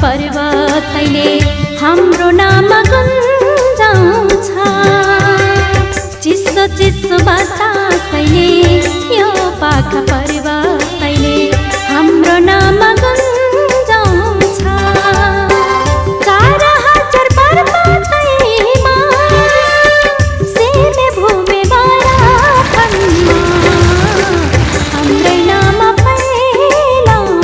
पर्वतैले हाम्रो नाम गुन्जाउँछ। चिसो चिसो बतासैले यो पाखा पर्वतैले हाम्रो नाम गुन्जाउँछ। 4000 पर्वतैमा सेमे भूमि बराबरमा हाम्रै नाम फैलाउँछ।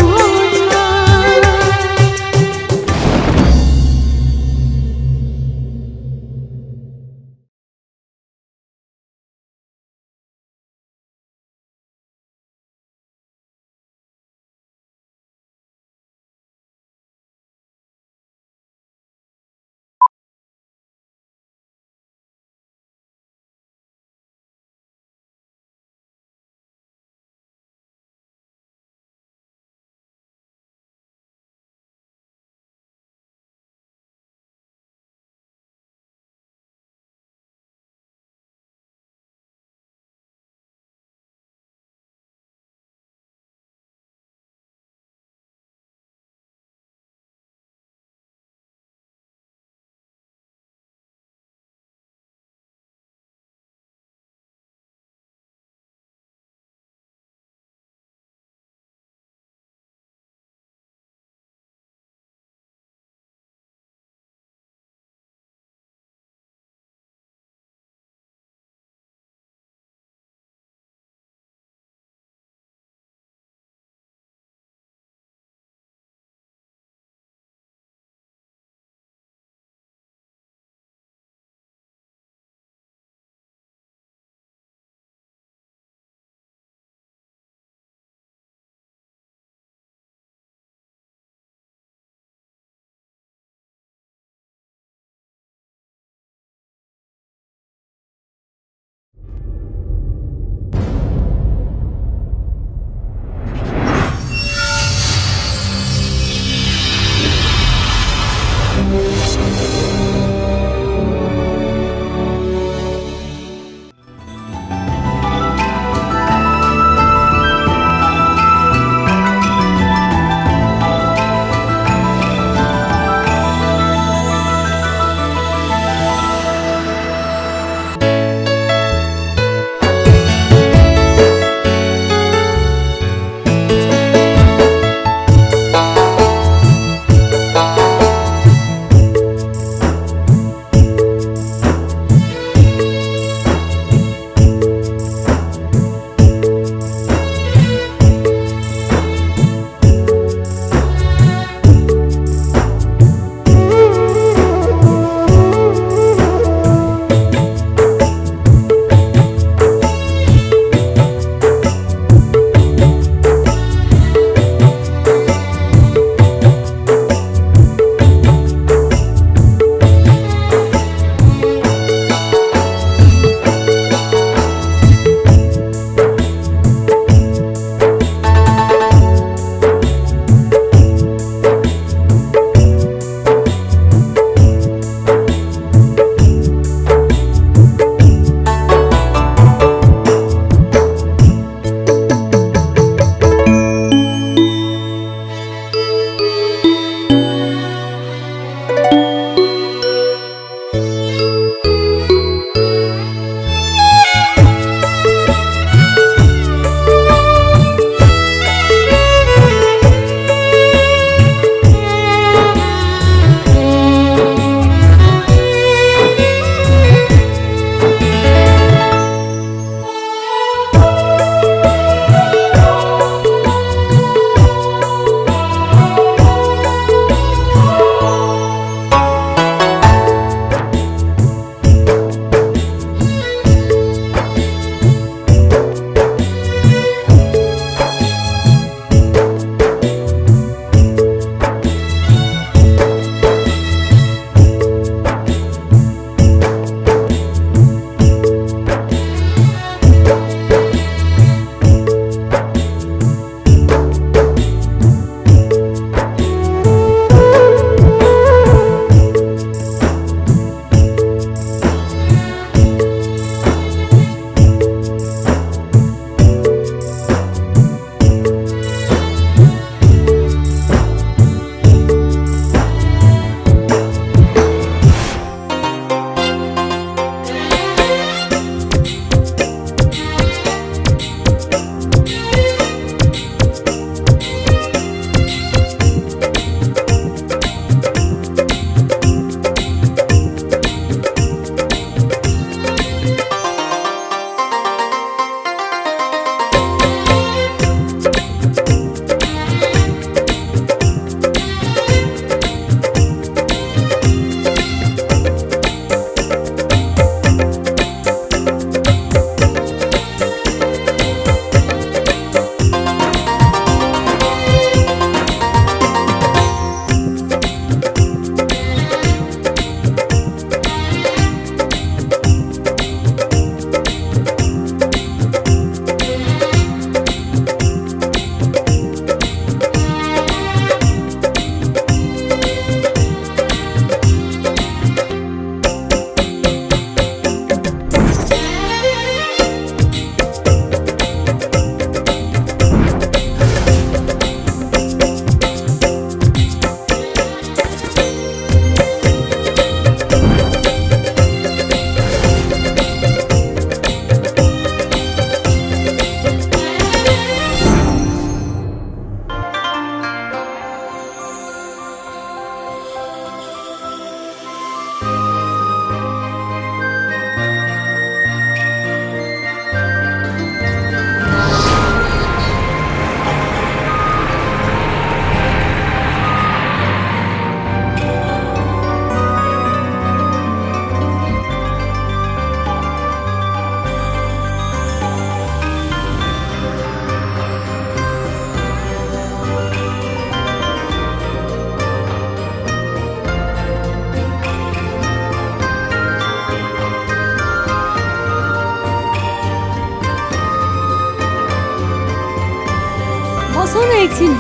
एकछिन।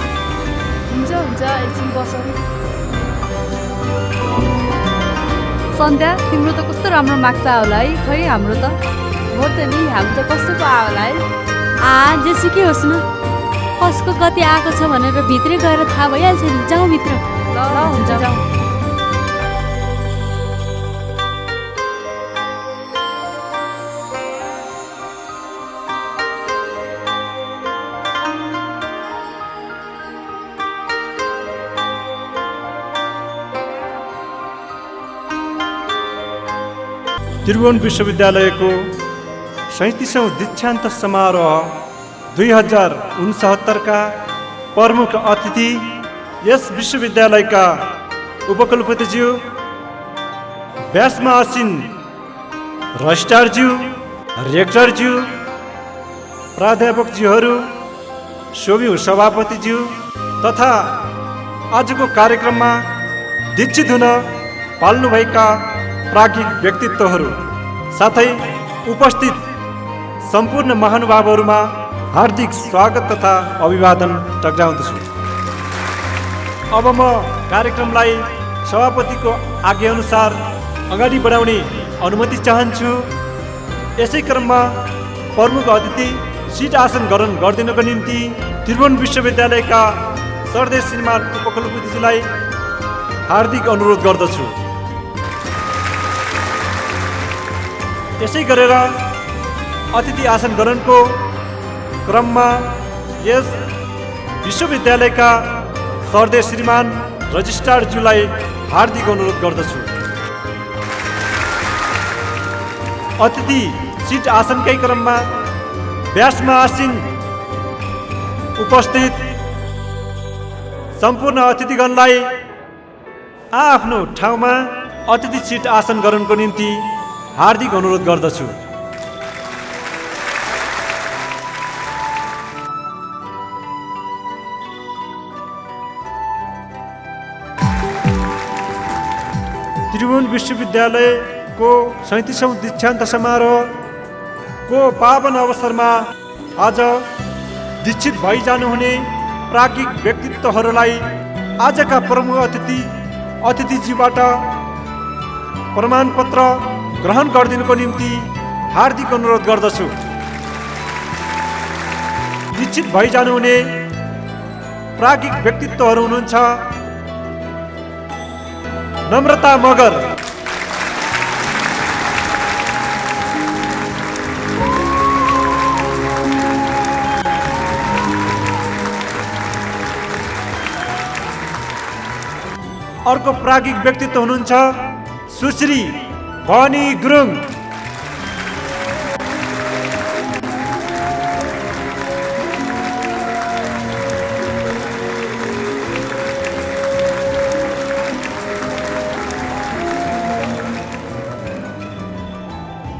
हुन्छ एकछिन बस। सन्ध्या तिम्रो त कस्तो राम्रो मार्क्स आयो होला है। खै हाम्रो त हो त नि, हाम्रो त कस्तो पो आयो होला है। जेसुकै होस् न, कसको कति आएको छ भनेर भित्रै गएर थाहा भइहाल्छ नि। जाउँ भित्र। ल हुन्छ जाउँ। त्रिभुवन विश्वविद्यालयको 37औं दीक्षान्त समारोह 2069 का प्रमुख अतिथि, यस विश्वविद्यालयका उपकुलपतिज्यू, व्यासमा आसीन रजिस्ट्रारज्यू, रेक्टरज्यू, प्राध्यापकज्यूहरू, शोभ्यू सभापतिज्यू तथा आजको कार्यक्रममा दीक्षित हुन पाल्नुभएका प्राज्ञिक व्यक्तित्वहरू साथै उपस्थित सम्पूर्ण महानुभावहरूमा हार्दिक स्वागत तथा अभिवादन टक्राउँदछु। अब म कार्यक्रमलाई सभापतिको आज्ञाअनुसार अगाडि बढाउने अनुमति चाहन्छु। यसै क्रममा प्रमुख अतिथि सिट आसन ग्रहण गरिदिनको निम्ति त्रिभुवन विश्वविद्यालयका सरदेश श्रीमान उपकुलपतिजीलाई हार्दिक अनुरोध गर्दछु। यसै गरेर अतिथि आसन ग्रहणको क्रममा यस विश्वविद्यालयका सरदेश श्रीमान रजिस्ट्रारज्यूलाई हार्दिक अनुरोध गर्दछु। अतिथि सिट आसनकै क्रममा व्यासमा आसीन उपस्थित सम्पूर्ण अतिथिगणलाई आफ्नो ठाउँमा अतिथि सिट आसन ग्रहणको निम्ति हार्दिक अनुरोध गर्दछु। त्रिभुवन विश्वविद्यालयको 37औं दीक्षान्त समारोहको पावन अवसरमा आज दीक्षित भइजानुहुने प्राज्ञिक व्यक्तित्वहरूलाई आजका प्रमुख अतिथिज्यूबाट प्रमाणपत्र ग्रहण गरिदिनुको निम्ति हार्दिक अनुरोध गर्दछु। दीक्षित भइजानुहुने प्राज्ञिक व्यक्तित्वहरू हुनुहुन्छ नम्रता मगर, अर्को प्राज्ञिक व्यक्तित्व हुनुहुन्छ सुश्री भवानी गुरुङ,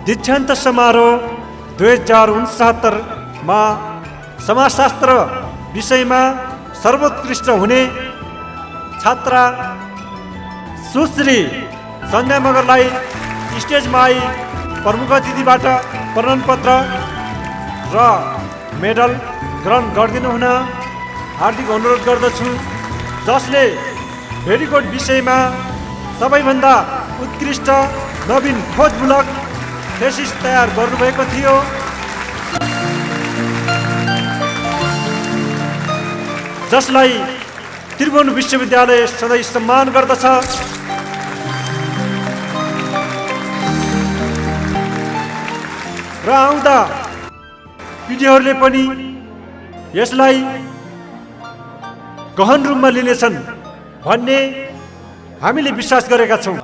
दीक्षान्त समारोह 2069 मा समाजशास्त्र विषयमा सर्वोत्कृष्ट हुने छात्रा सुश्री सन्ध्या मगरलाई स्टेजमा आई प्रमुख अतिथिबाट प्रमाणपत्र र मेडल ग्रहण गरिदिनु हुन हार्दिक अनुरोध गर्दछु, जसले भेरीकोट विषयमा सबैभन्दा उत्कृष्ट नवीन खोजमूलक थेसिस तयार गर्नुभएको थियो। जसलाई त्रिभुवन विश्वविद्यालय सधैँ सम्मान गर्दछ। र आउँदा पिढीहरूले पनि यसलाई गहन रूपमा लिनेछन् भन्ने हामीले विश्वास गरेका छौँ।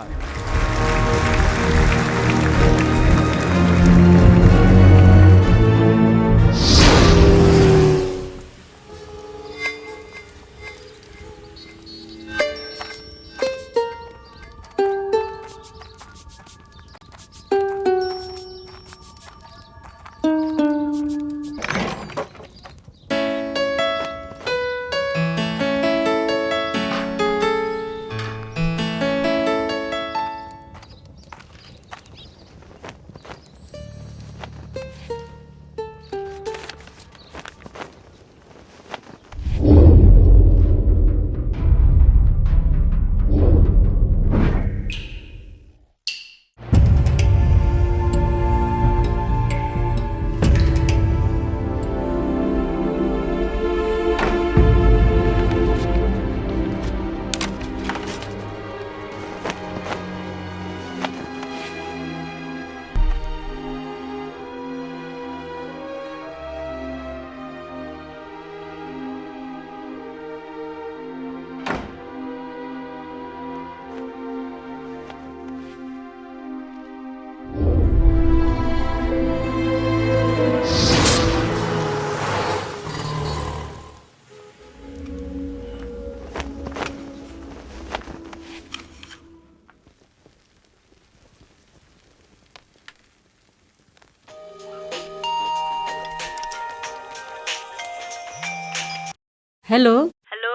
हेलो हेलो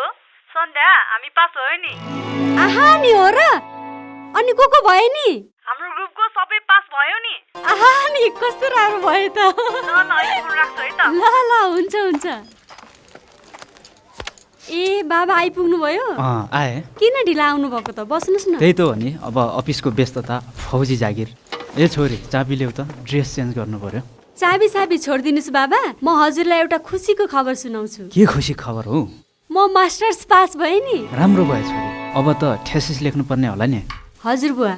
सन्ध्या हामी पास भयो नि आहा नि हो र अनि को भयो नि हाम्रो ग्रुपको सबै पास भयो नि आहा नि कस्तो राम्रो भयो त ल स्कुल राख्छु है त ल ल हुन्छ हुन्छ ए बाबा आइपुग्नु भयो आए किन ढिला आउनु भएको त बस्नुस् न त्यही त हो नि अब अफिसको व्यस्तता फौजी जागिर ए छोरी चाबी ल्याउ त ड्रेस चेन्ज गर्नु पर्यो चाबी साबी छोडिदिनुहोस् बाबा म हजुरलाई एउटा खुसीको खबर सुनाउँछु के खुसी खबर हो म मास्टर्स पास भएँ नि राम्रो भयो छोरी अब त थेसिस लेख्नुपर्ने होला नि हजुर बुवा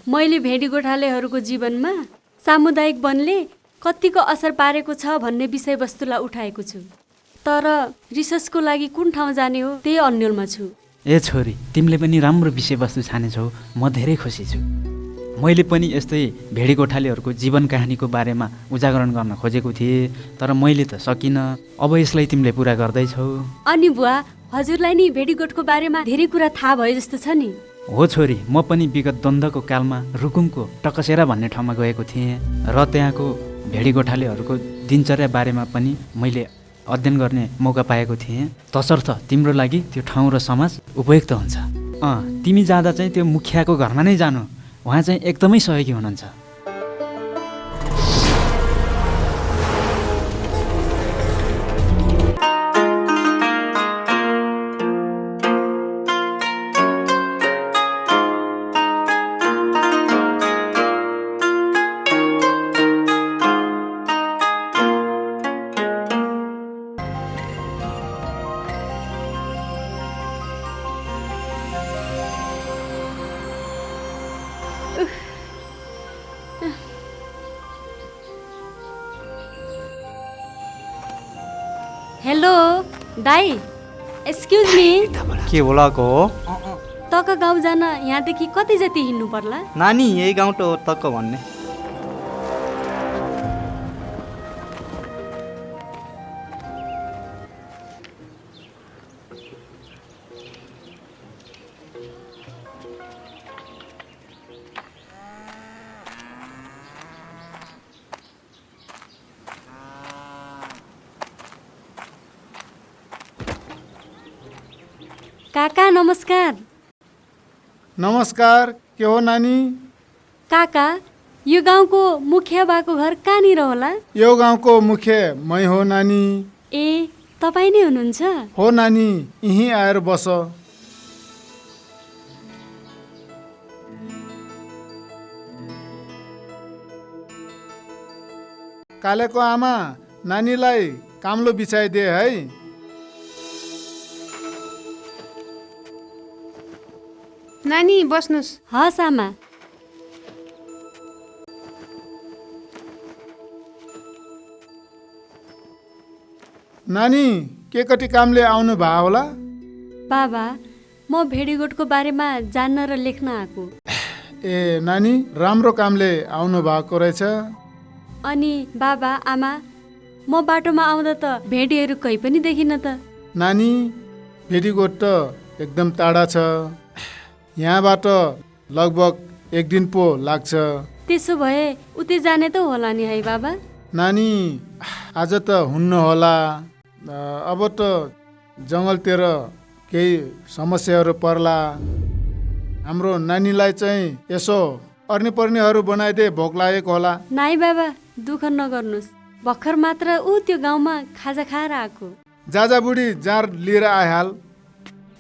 मैले भेडी गोठालेहरूको जीवनमा सामुदायिक वनले कतिको असर पारेको छ भन्ने विषयवस्तुलाई उठाएको छु तर रिसर्चको लागि कुन ठाउँ जाने हो त्यही अन्यलमा छु ए छोरी तिमीले पनि राम्रो विषयवस्तु छानेछौ म धेरै खुसी छु मैले पनि यस्तै भेडी गोठालेहरूको जीवन कहानीको बारेमा उजागरण गर्न खोजेको थिएँ तर मैले त सकिनँ अब यसलाई तिमीले पुरा गर्दैछौ अनि बुवा हजुरलाई नि भेडीगोठको बारेमा धेरै कुरा थाहा भयो जस्तो छ नि हो छोरी म पनि विगत द्वन्द्वको कालमा रुकुमको टकसेरा भन्ने ठाउँमा गएको थिएँ र त्यहाँको भेडी गोठालेहरूको दिनचर्या बारेमा पनि मैले अध्ययन गर्ने मौका पाएको थिएँ तसर्थ तिम्रो लागि त्यो ठाउँ र समाज उपयुक्त हुन्छ तिमी जाँदा चाहिँ त्यो मुखियाको घरमा नै जानु उहाँ चाहिँ एकदमै सहयोगी हुनुहुन्छ हेलो दाई एक्सक्युज मी के बोलाको हो तक गाउँ जान यहाँदेखि कति जति हिँड्नु पर्ला नानी यही गाउँ त हो तक भन्ने काका नमस्कार नमस्कार के हो नानी काका यो गाउँको मुखिया बाको घर कहाँनिर होला यो गाउँको मुख्य मै हो नानी ए तपाईँ नै हुनुहुन्छ हो नानी यहीँ आएर बस कालेको आमा नानीलाई काम्लो बिछाइदिए है नानी बस्नुस् हस् आमा नानी के कति कामले आउनु भयो होला बाबा म भेडीगोठको बारेमा जान्न र लेख्न आएको ए नानी राम्रो कामले आउनु भएको रहेछ अनि बाबा आमा म बाटोमा आउँदा त भेडीहरू कहीँ पनि देखिन त नानी भेडीगोठ त एकदम टाढा छ यहाँबाट लगभग एक दिन पो लाग्छ त्यसो भए उतै जाने त होला नि है बाबा नानी आज त हुन्न होला अब त जङ्गलतिर केही समस्याहरू पर्ला हाम्रो नानीलाई चाहिँ यसो अर्ने पर्नेहरू बनाइदिए भोक लागेको होला नाइ बाबा दुःख नगर्नुहोस् भर्खर मात्र ऊ त्यो गाउँमा खाजा खाएर आएको जाजा बुढी जाँड लिएर आइहाल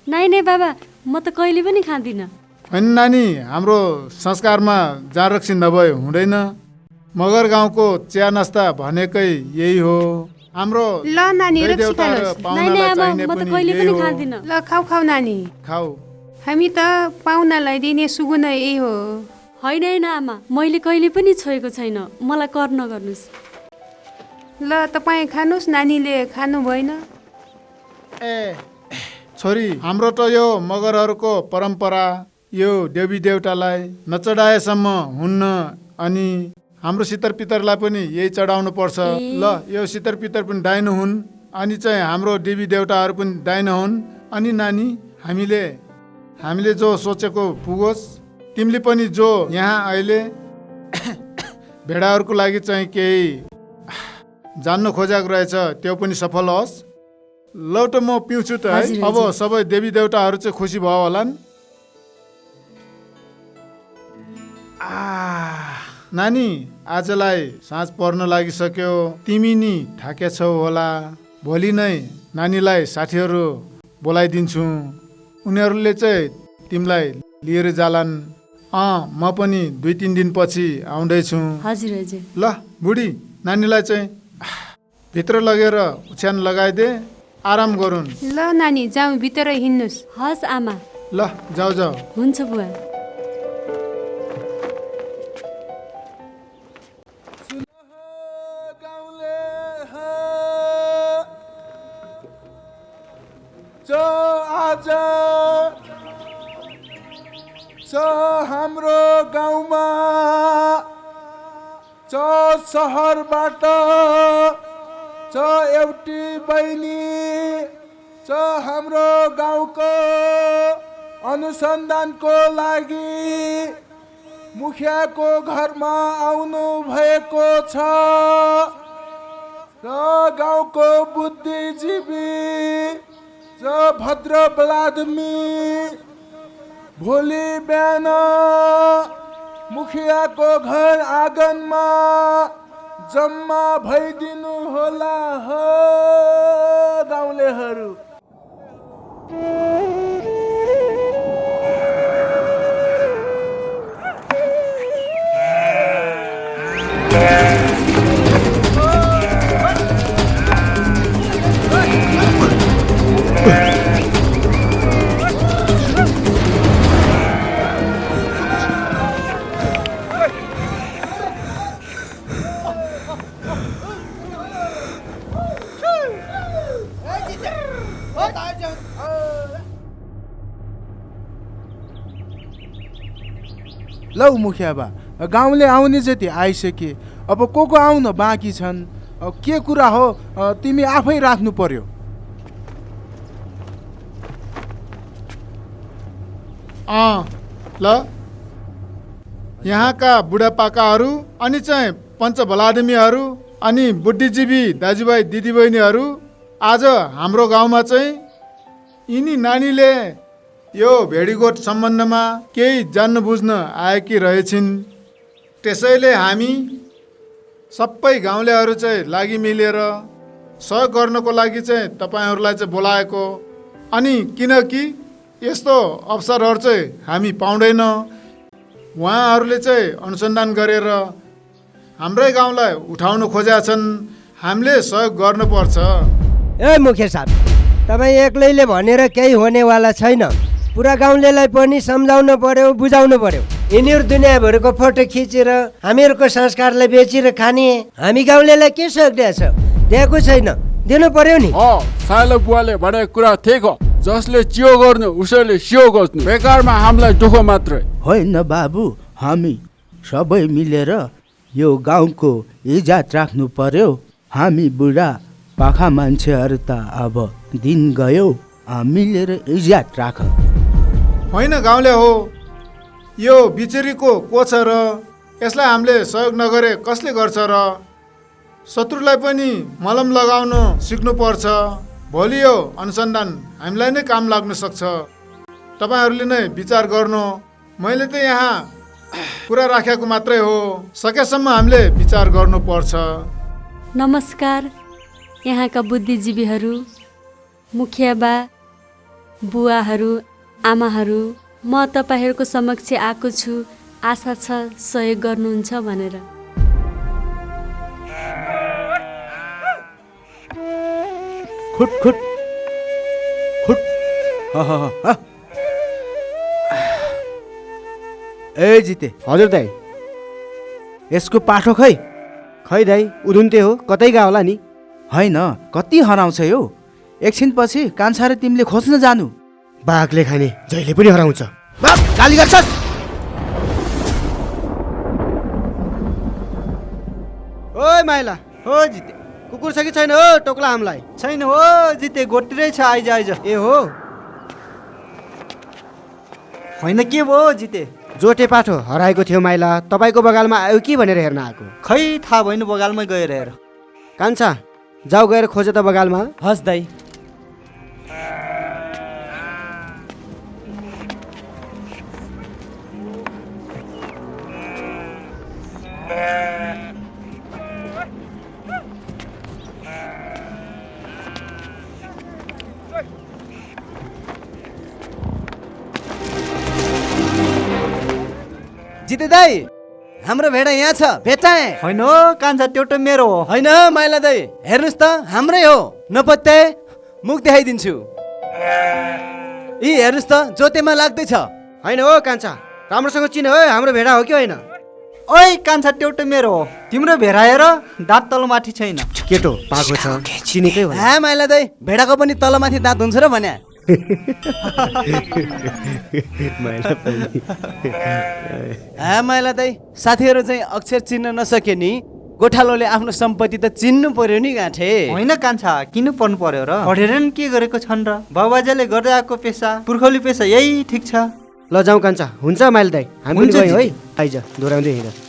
नाइ नै बाबा म त कहिले पनि खाँदिनँ होइन नानी हाम्रो संस्कारमा जाँड रक्सी नभए हुँदैन मगर गाउँको चिया नास्ता भनेकै यही हो हाम्रो ल नानी दै रक्सी देवता र खानुहोस्। नाइ नै पाहुनालाई आमा चाहिने म त पनि कहिले यही पनि हो। खाँदिनँ ल खाऊ खाऊ नानी खाऊ हामी त पाहुनालाई दिने सुगुन यही हो होइन होइन आमा मैले कहिले पनि छोएको छैन मलाई कर नगर्नुहोस् ल तपाईँ खानुहोस् नानीले खानु भएन ए छोरी हाम्रो त यो मगरहरूको परम्परा यो देवी देवतालाई नचढाएसम्म हुन्न अनि हाम्रो सितर पितरलाई पनि यही चढाउनु पर्छ ए। ल यो सितर पितर पनि डाइन हुन् अनि चाहिँ हाम्रो देवी देवताहरू पनि डाइन हुन् अनि नानी हामीले जो सोचेको पुगोस् तिमीले पनि जो यहाँ अहिले भेडाहरूको लागि चाहिँ केही जान्नु खोजेको रहेछ त्यो पनि सफल होस् लौ त म पिउँछु त है। हजुर, अब हजुर। सबै देवी देवताहरू चाहिँ खुसी भयो होलान्। नानी आजलाई साँझ पर्न लागिसक्यो, तिमी नि थाकेछौ होला। भोलि नै नानीलाई साथीहरू बोलाइदिन्छु, उनीहरूले चाहिँ तिमीलाई लिएर जालान्। म पनि 2-3 दिनपछि आउँदैछु। हजुर हजुर। ल बुढी, नानीलाई चाहिँ भित्र लगेर ओछ्यान लगाइदे, आराम गरून्। ल नानी जाउँ, भित्र हिँड्नुहोस्। हस् आमा। ल जाऊ जाऊ। हुन्छ बुवा। आज हाम्रो गाउँमा सहरबाट एउटी बहिनी हाम्रो गाउँको अनुसन्धानको लागि मुखियाको घरमा आउनु भएको छ र गाउँको बुद्धिजीवी भद्र बलादमी भोलि बिहान मुखियाको घर आँगनमा जम्मा भइदिनु होला हो गाउँलेहरू। लौ मुखिया बा, गाउँले आउने जति आइसके, अब को आउन बाँकी छन्, के कुरा हो तिमी आफै राख्नु पर्यो। ल यहाँका बुढापाकाहरू अनि चाहिँ पञ्च भलादमीहरू अनि बुद्धिजीवी दाजुभाइ दिदीबहिनीहरू आज हाम्रो गाउँमा चाहिँ यिनी नानीले यो भेडीगोठ सम्बन्धमा केही जान्न बुझ्न आएकी रहेछिन्। त्यसैले हामी सबै गाउँलेहरू चाहिँ लागि मिलेर सहयोग गर्नको लागि चाहिँ तपाईँहरूलाई चाहिँ बोलाएको। अनि किनकि यस्तो अवसरहरू चाहिँ हामी पाउँदैन, उहाँहरूले चाहिँ अनुसन्धान गरेर हाम्रै गाउँलाई उठाउन खोजेका छन्, हामीले सहयोग गर्नुपर्छ। ए मुखिया साहब, तपाईँ एक्लैले भनेर केही हुनेवाला छैन। पुरा गाउँलेलाई पनि सम्झाउन पर्यो, बुझाउनु पर्यो। यिनीहरू दुनियाँभरको फोटो खिचेर हामीहरूको संस्कारलाई बेचेर खाने, हामी गाउँलेलाई के सहयोग दिएछ? दिएको छैन, दिनु पर्यो नि। साइलो बुवाले भनेको कुरा ठिक हो, जसले चियो गर्नु उसैले सियो गर्नु, बेकारमा हामीलाई दुःख मात्रै होइन बाबु, हामी सबै मिलेर यो गाउँको इज्जत राख्नु पर्यो। हामी बुढा पाखा मान्छेहरू त अब दिन गयो, मिलेर इज्जत राख। होइन गाउँले हो, यो बिचरीको को छ र? यसलाई हामीले सहयोग नगरे कसले गर्छ र? शत्रुलाई पनि मलम लगाउन सिक्नुपर्छ। भोलि यो अनुसन्धान हामीलाई नै काम लाग्न सक्छ। तपाईँहरूले नै विचार गर्नु। मैले त यहाँ कुरा राखेको मात्रै हो, सकेसम्म हामीले विचार गर्नुपर्छ। नमस्कार यहाँका बुद्धिजीवीहरू, मुखियाबा, बुवाहरू, आमाहरू, म तपाईँहरूको समक्ष आएको छु। आशा छ सहयोग गर्नुहुन्छ भनेर। खुट खुट खुट। ए जिते। हजुर दाइ। यसको पाठो खै? खै दाइ, उधुन्ते हो, कतै गयो होला नि। होइन, कति हराउँछ यो। एकछिनपछि कान्छा र तिमीले खोज्न जानु। बाघले खाने जहिले पनि हराउँछ। गाली गर्छस्? ओइ माइला, हो जिते, कुकुर छ कि छैन हो? टोक्ला हामीलाई। छैन हो जिते, गोटिरै छ। आइज आइज। ए हो, होइन के भयो जिते? जोटे पाठो हराएको थियो माइला, तपाईँको बगालमा आयो कि भनेर हेर्न आएको। खै थाहा भएन, बगालमै गएर हेर। कान्छा, जाऊ गएर खोज त बगालमा। हस् दाइ। जिते दाई हाम्रो भेडा यहाँ छ भेटाए होइन हो कान्छा त्यो त मेरो हो होइन माइला दाई हेर्नुहोस् त हाम्रै हो नपत्याए मुख देखाइदिन्छु यी हेर्नुहोस् त जोतेमा लाग्दैछ होइन हो कान्छा राम्रोसँग चिन हो हाम्रो भेडा हो कि होइन ओइ कान्छा त्यो त मेरो हो तिम्रो भेराएर दाँत तलमाथि छैन केटो पाएको छ चिनेकै हो हा माइला दाई भेडाको पनि तलमाथि दाँत हुन्छ र भन्या हा माइला दाई साथीहरू चाहिँ अक्षर चिन्न नसके नि गोठालोले आफ्नो सम्पत्ति त चिन्नु पर्यो नि गाँठे होइन कान्छा किन पढ्नु पर्यो र पढेर नि के गरेको छन् र बाबुबाजेले गर्दै आएको पेसा पुर्खौली पेसा यही ठिक छ ल जाउँ कान्छा हुन्छ माइल दाई हामी पनि गयौँ है आइज दोहोऱ्याउँदै हिँड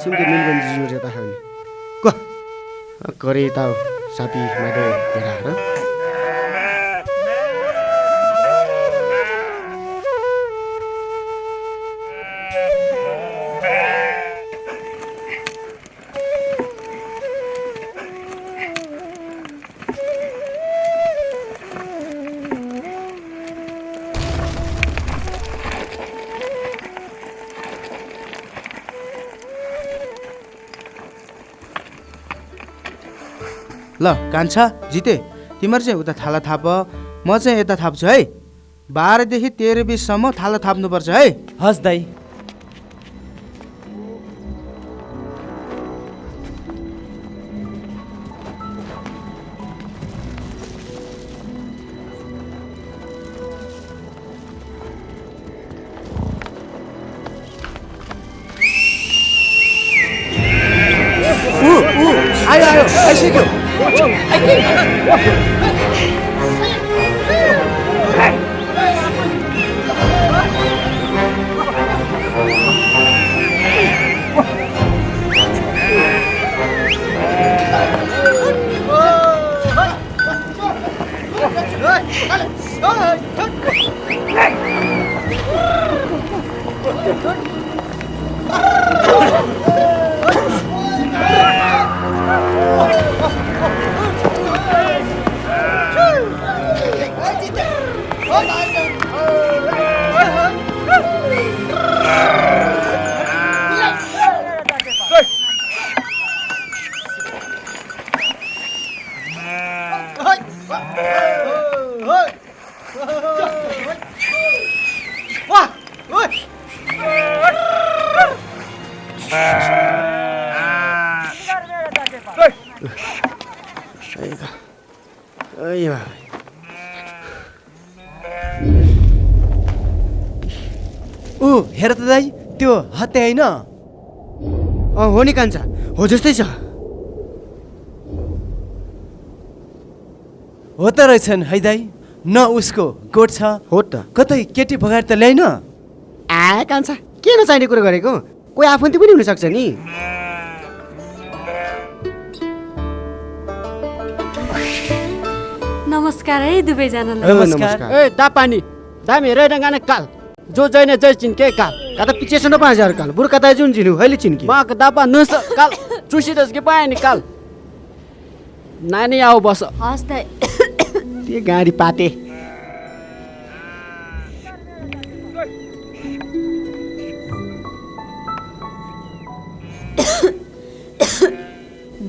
छिमके मिल जियो ता खाउने क करे ता साथी मैले भेडा ल कान्छा जिते तिमीहरू चाहिँ उता थाला थाप म चाहिँ यता थाप्छु है 12 देखि 13 20सम्म थाला थाप्नुपर्छ है हस् दाई आयो आयो आइसक्यो हेर त दाइ त्यो हत्या होइन हो नि कान्छा हो जस्तै छ हो त रहेछन् है दाइ न उसको गोठ छ हो त कतै केटी भगाएर त ल्याइन आ कान्छा के नचाहिने कुरो गरेको कोही आफन्ती पनि हुनसक्छ नि नमस्कार है दुवैजनालाई नमस्कार ए दा पानी दामी हेरेर गाने काल जो जैने जय चिन्के काल कता पिछे सुन 5000 काल बुर कता जुन जिनु हैले चिन्के माक दापा नुस काल चुसिदस के पाए नि काल नानी आऊ बस हस् त त्यो गाडी पाते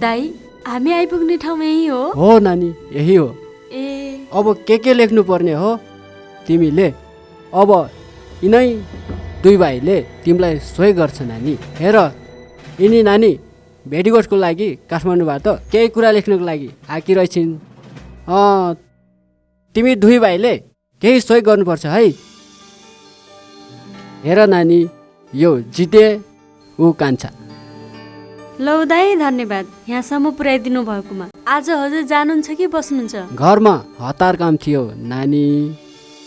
दाइ हामी आइपुग्ने ठाउँ यही हो हो नानी यही हो ए अब के लेख्नु पर्ने हो तिमीले अब यिनै दुई भाइले तिमीलाई सहयोग गर्छ नानी हेर यिनी नानी भेडीगोठको लागि काठमाडौँबाट केही कुरा लेख्नुको लागि आकी रहेछन् तिमी दुई भाइले केही सहयोग गर्नुपर्छ है हेर नानी यो जिते ऊ कान्छा लौ दाइ धन्यवाद यहाँसम्म पुर्याइदिनु भएकोमा आज हजुर जानुहुन्छ कि बस्नुहुन्छ घरमा हतार काम थियो नानी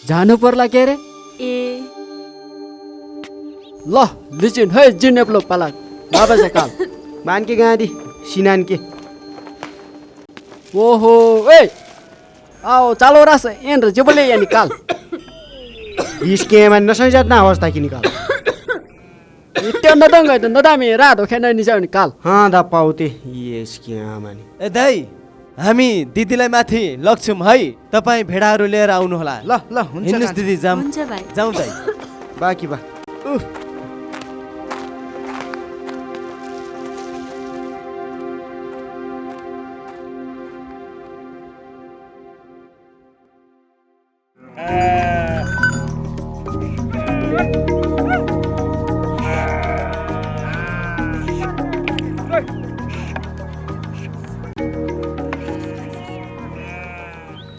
जानु पर्ला के रे ए ल लिचिन है जिनेप्लो पाला वापस काल मान के गाडी सिनान के ओहो ए आओ चालो रास एन जबले या निकाल इसके मान नसै जात ना अवस्था की निकाल इत्या नदंग है नदामी रात खेन निसाउ निकाल हाँ दा पाउते यसके मानी ए दाइ हामी दिदीलाई माथि लग्छौँ है तपाईँ भेडाहरू लिएर आउनु होला ल ल हुन्छ हिँड्नुहोस् दिदी जाम हुन्छ भाइ जाउँ दाइ बाँकी बा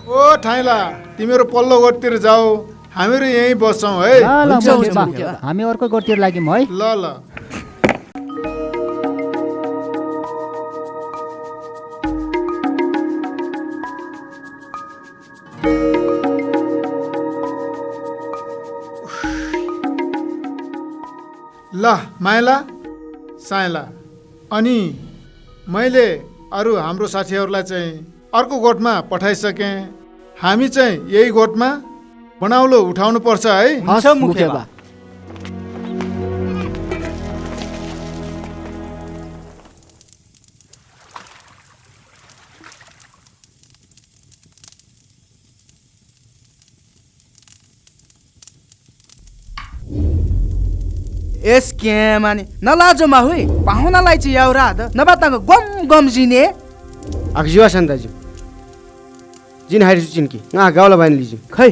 ओ ठाइला तिमीहरू पल्लो गोठतिर जाऊ हामीहरू यहीँ बस्छौँ है हामी अर्को गोठतिर लाग्यौँ है ल ल ल माइला साइला अनि मैले अरू हाम्रो साथीहरूलाई चाहिँ अर्को गोठमा पठाइसकेँ हामी चाहिँ यही गोठमा बनौलो उठाउनु पर्छ है हस् मुखे बा यस के माने नलाजोमा हुई पाहुनालाई चाहिँ याउरा त नबाताको गम गम जिने आखिजुवा सन्दाजु जिन हाइर चिनकी ना गाउला बाइन लिजु खै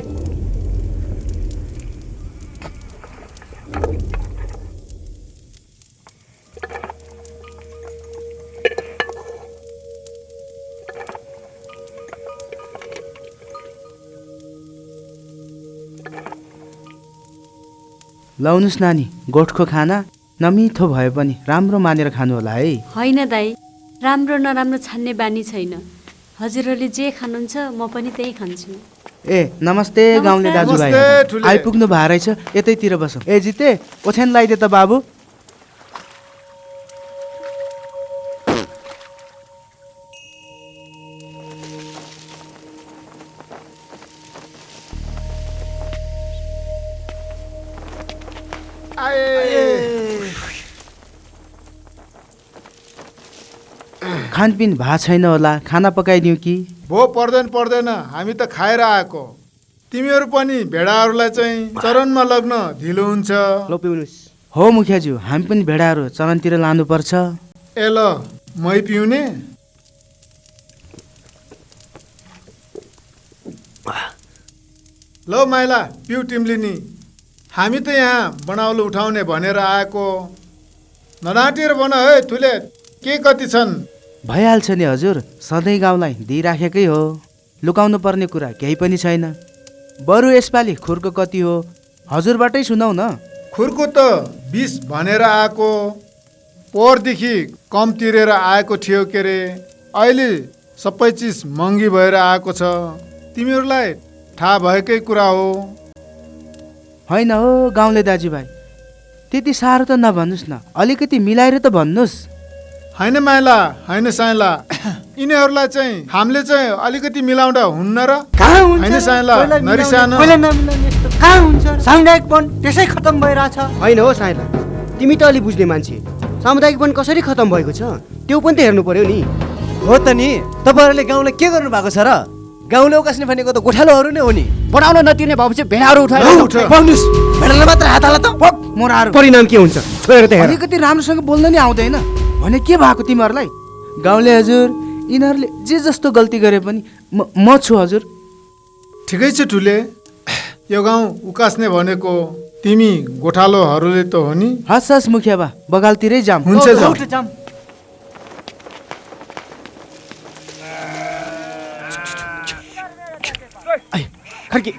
लाउनुस् नानी गोठको खाना नमिठो भए पनि राम्रो मानेर खानु होला है होइन दाइ राम्रो नराम्रो छान्ने बानी छैन हजुरहरूले जे खानुहुन्छ म पनि त्यही खान्छु ए नमस्ते गाउँले दाजुभाइ आइपुग्नु भए रहेछ यतैतिर बसौँ ए जिते ओछ्यान लगाइदे त बाबु खानपिन भा छैन होला खाना पकाइदिउँ कि भो पर्दैन हामी त खाएर आएको तिमीहरू पनि भेडाहरूलाई चाहिँ चरणमा लग्न ढिलो हुन्छ हो मुखियाज्यू हामी पनि भेडाहरू चरणतिर लानुपर्छ ए ल मै पिउने ल माइला पिउ तिमीले नि हामी त यहाँ बनाउलो उठाउने भनेर आएको नडाँटेर बन है ठुले के कति छन् भइहाल्छ नि हजुर सधैँ गाउँलाई दिइराखेकै हो लुकाउनु पर्ने कुरा केही पनि छैन बरु यसपालि खुरको कति हो हजुरबाटै सुनाउ न खुरको त 20 भनेर आएको पोहोरदेखि कम तिरेर आएको थियो के रे अहिले सबै चिज महँगी भएर आएको छ तिमीहरूलाई थाहा भएकै कुरा हो होइन हो गाउँले दाजुभाइ त्यति साह्रो त नभन्नुहोस् न अलिकति मिलाएर त भन्नुहोस् होइन माइला होइन साइला यिनीहरूलाई चाहिँ हामीले चाहिँ अलिकति मिलाउँदा हुन्न र होइन साइला नरिसानु कहाँ हुन्छ सामुदायिकपन त्यसै खतम भइरहेछ होइन हो साइला तिमी त अलि बुझ्ने मान्छे सामुदायिकपन कसरी खतम भएको छ त्यो पनि त हेर्नु पर्यो नि हो त नि तपाईँहरूले गाउँलाई के गर्नु भएको छ र गाउँले उकास्ने भनेको त गोठालोहरू नै हो नि बनाउन नतिर्ने भएपछि भेडाहरू उठाएर भेडालाई मात्र हात हाल त मोराहरू परिणाम के हुन्छ छोडेर त हेर अलिकति राम्रोसँग बोल्न नि आउँदैन भने के भएको तिमीहरूलाई गाउँले हजुर यिनीहरूले जे जस्तो गल्ती गरे पनि म छु हजुर ठिकै छ ठुले यो गाउँ उकास्ने भनेको तिमी गोठालोहरूले त हो नि हस् हस् मुखिया बा बगालतिरै जाम हुन्छ जाम खड्की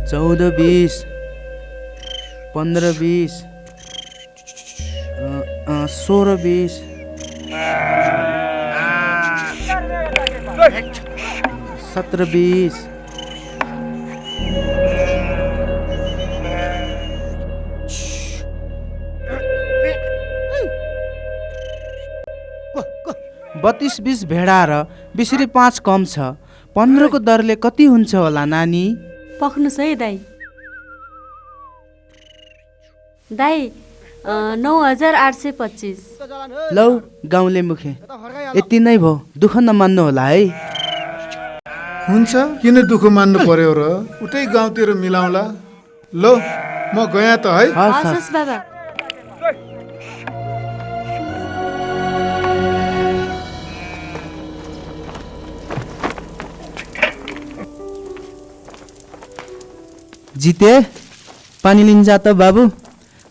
14, 20, 15, 20, 16, 20, 17, 20. बत्तीस 20 भेडा र 20/5 कम छ। 15 को दरले कति हुन्छ होला नानी? पक्नुस् है दाई। दाई 9825। लौ गाउँले मुखे यति नै भयो, दुःख नमान्नु होला है। हुन्छ, किन दुःख मान्नु पर्यो र? उतै गाउँतिर मिलाउँला। लो म गएँ त है। हस् बाबा। जिते पानी लिन जा त बाबु,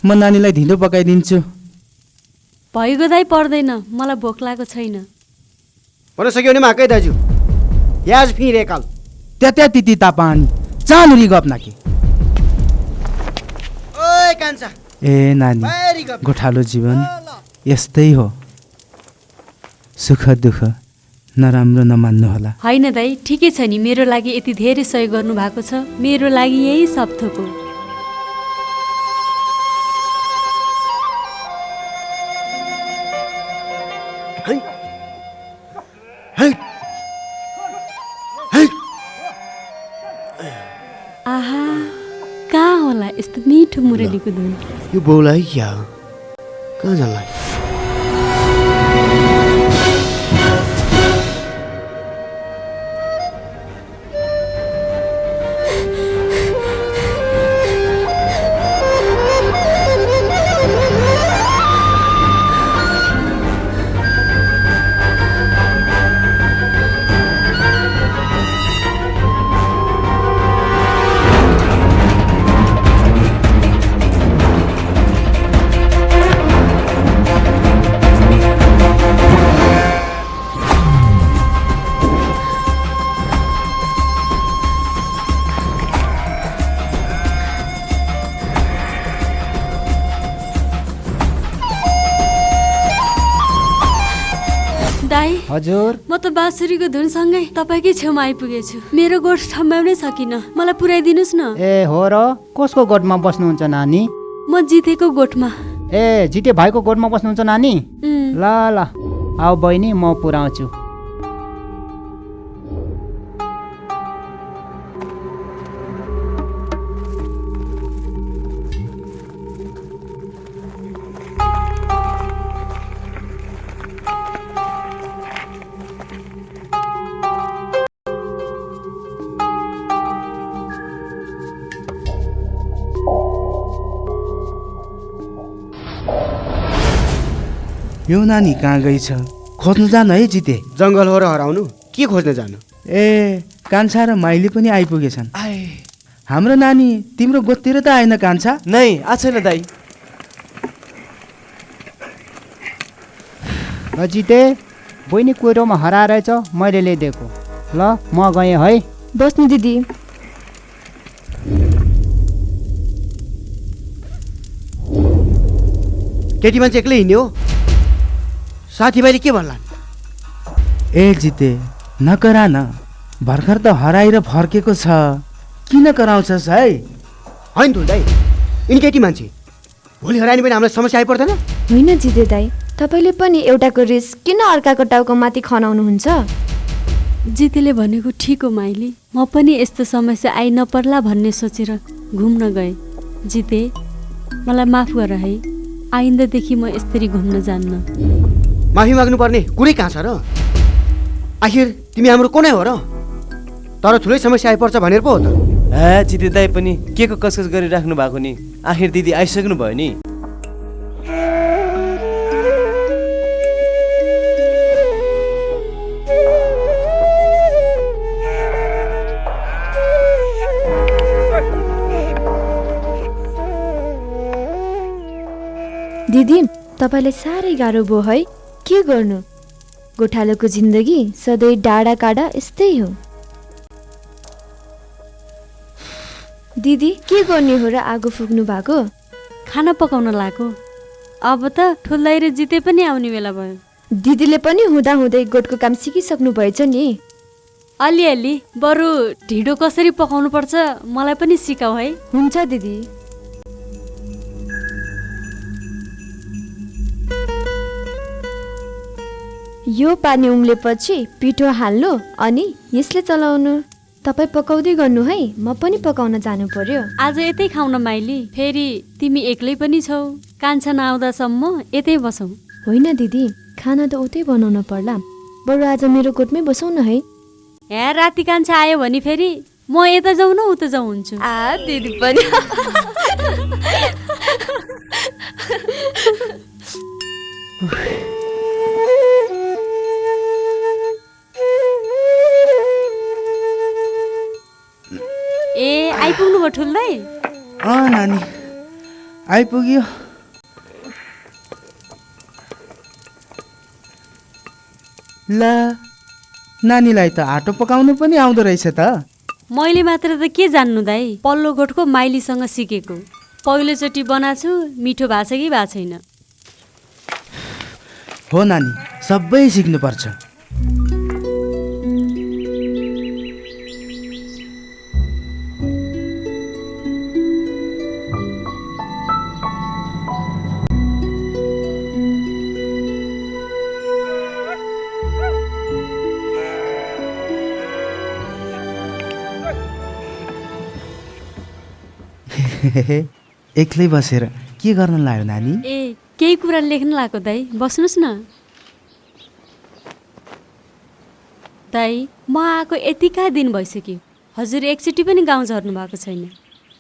म नानीलाई ढिँडो पकाइदिन्छु। भइगयो दाई, पर्दैन, मलाई भोक लागेको छैन। भन्न सक्यो भने माकै दाजु याज फिरे काल त्या तिती ता पानी चानुरी गप नाकी। ओए कान्छा। ए नानी, गोठालो जीवन यस्तै हो, सुख दुःख नराम्रो नमान्नु होला। होइन दाई, ठिकै छ नि, मेरो लागि यति धेरै सहयोग गर्नु भएको छ, मेरो लागि यही सब थोक हो। आहा, कहाँ होला यस्तो मिठो मुरलीको धुन? यो बोलाई क्या कहाँ जाला? हजुर, म त बाँसुरीको धुनसँगै तपाईँकै छेउमा आइपुगेछु। मेरो गोठ थम्ब्याउनै सकिनँ, मलाई पुर्याइदिनुहोस् न। ए हो र, कसको गोठमा बस्नुहुन्छ नानी? म जितेको गोठमा। ए जिते भाइको गोठमा बस्नुहुन्छ नानी? ल ल, आऊ बहिनी, म पुऱ्याउँछु। यो नानी कहाँ गई छ? खोज्नु जानु है जिते। जङ्गल हो र हराउनु, के खोज्न जानु? ए कान्छा र माइली पनि आइपुगेछन्। हाम्रो नानी तिम्रो गोठतिर त आएन कान्छा? नै आछैन दाइ। जिते, बहिनी कुहिरोमा हराएछ, मैले ल्याइदिएको। ल म गएँ है। बस्नु दिदी। केटी मान्छे एक्लै हिँड्यो, साथीभाइले के भन्ला? ए जिते नकरा न, भर्खर त हराएर फर्केको छ, किन कराउँछस् है? होइन त दाइ, यिनी केटी मान्छे भोलि हरायो भने हामीलाई समस्या आइपर्दैन? होइन जिते दाइ, तपाईँले पनि एउटाको रिस किन अर्काको टाउको माथि खनाउनुहुन्छ? जितेले भनेको ठिक हो माइली, म पनि यस्तो समस्या आइ नपर्ला भन्ने सोचेर घुम्न गएँ। जिते, मलाई माफ गर है, आइन्दादेखि म यसरी घुम्न जान्न। माफी माग्नुपर्ने कुरै कहाँ छ र? आखिर तिमी हाम्रो कोनै हो र? तर ठुलै समस्या आइपर्छ भनेर पो हो त। जिते दाइ पनि के को कसकस गरिराख्नु भएको नि? आखिर दिदी आइसक्नु भयो नि। दिदी, तपाईँलाई साह्रै गाह्रो भयो है। के गर्नु, गोठालोको जिन्दगी सधैँ डाँडा काँडा यस्तै हो। दिदी के गर्ने हो र आगो फुक्नु भएको? खाना पकाउन लाग्यो। अब त ठुल्दै र जिते पनि आउने बेला भयो। दिदीले पनि हुँदै गोठको काम सिकिसक्नु भएछ नि। अलिअलि, बरु ढिँडो कसरी पकाउनु पर्छ मलाई पनि सिकाऊ है। हुन्छ दिदी। यो पानी उम्लेपछि पिठो हाल्नु अनि यसले चलाउनु। तपाईँ पकाउँदै गर्नु है, म पनि पकाउन जानु पर्यो। आज यतै खाउन माइली, फेरि तिमी एक्लै पनि छौ। कान्छा नआउँदासम्म यतै बसौ। होइन दिदी, खाना त उतै बनाउन पर्ला। बरु आज मेरो गोठमै बसौ न है। हे राति कान्छा आयो भने फेरि म यता जाउँ न उता जाउँ हुन्छु। दिदी पनि। ए आइपुग्नु भयो ठुल्दै? नानी आइपुग्यो। ला, नानीलाई त आटो पकाउनु पनि आउँदो रहेछ त। मैले मात्र त के जान्नु दाइ, पल्लो गोठको माइलीसँग सिकेको। पहिलोचोटि बनाछु, मिठो भएको छ कि भएको छैन। हो नानी, सबै सिक्नुपर्छ। एक्लै बसेर के गर्न लाग्यो नानी? ए केही कुरा लेख्न लाग्यो दाइ, बस्नुहोस् न। दाइ, म आएको यतिका दिन भइसक्यो, हजुर एकचोटि पनि गाउँ झर्नु भएको छैन।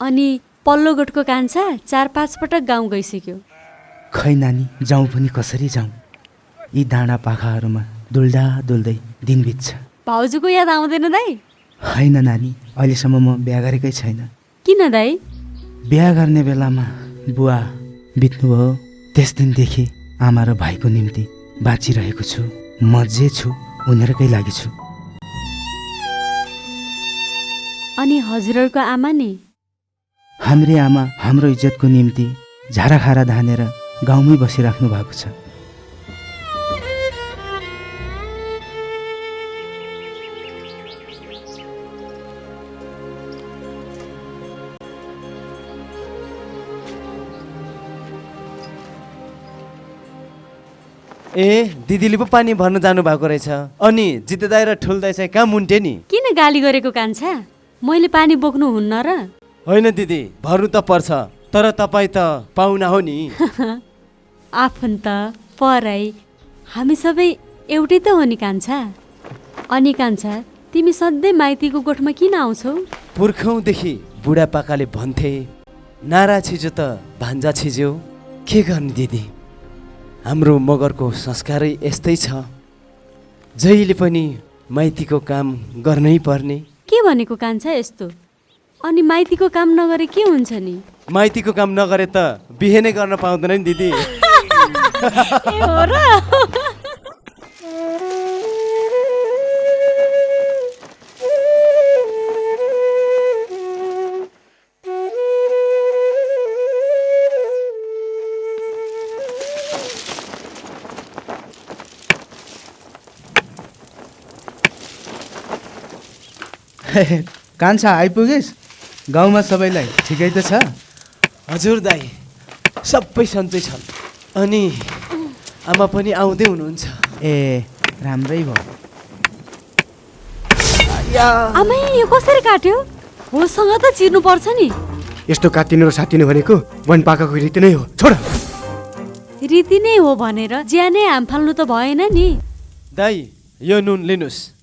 अनि पल्लो गोठको कान्छा 4-5 पटक गाउँ गइसक्यो। खै नानी, जाउँ पनि कसरी जाउँ? यी डाँडा पाखाहरूमा डुल्दा डुल्दै दिन बित्छ। भाउजूको याद आउँदैन दाइ? होइन नानी, अहिलेसम्म म बिहा गरेकै छैन। किन दाइ? बिहा गर्ने बेलामा बुवा बित्नुभयो। त्यस दिनदेखि आमा र भाइको निम्ति बाँचिरहेको छु। म जे छु उनीहरूकै लागि छु। अनि हजुरहरूको आमा नि? हाम्री आमा हाम्रो इज्जतको निम्ति झाराखारा धानेर गाउँमै बसिराख्नु भएको छ। ए दिदीले पो पानी भर्न जानु भएको रहेछ। अनि जिते दाइ र ठुल दाइ चाहिँ कहाँ मुन्टे नि? किन गाली गरेको कान्छा? मैले पानी बोक्नु हुन्न र? होइन दिदी, भर्नु त पर्छ, तर तपाईँ त पाहुना हो नि। आफन्त पराई हामी सबै एउटै त हो नि कान्छा। अनि कान्छा, तिमी सधैँ माइतीको गोठमा किन आउँछौ? पुर्खौँदेखि बुढापाकाले भन्थे, नारा छिजो त भान्जा छिज्यो। के गर्ने दिदी, हाम्रो मगरको संस्कारै यस्तै छ। जहिले पनि माइतीको काम गर्नै पर्ने। के भनेको कान्छा यस्तो? अनि माइतीको काम नगरे के हुन्छ नि? माइतीको काम नगरे त बिहे नै गर्न पाउँदैन नि दिदी। ए हो र? कान्छा आइपुगेस्? गाउँमा सबैलाई ठिकै त छ? हजुर दाइ, सबै सन्चै छन्। अनि आमा पनि आउँदै हुनुहुन्छ। ए राम्रै भयो। आमै यो कसरी काट्यो? होसँग त चिर्नु पर्छ नि। यस्तो काटिनु र साटिनु भनेको वनपाकाको रीति नै हो। छोड। रीति नै हो भनेर ज्यानै हाम फाल्नु त भएन नि। दाइ, यो नुन लिनुस्।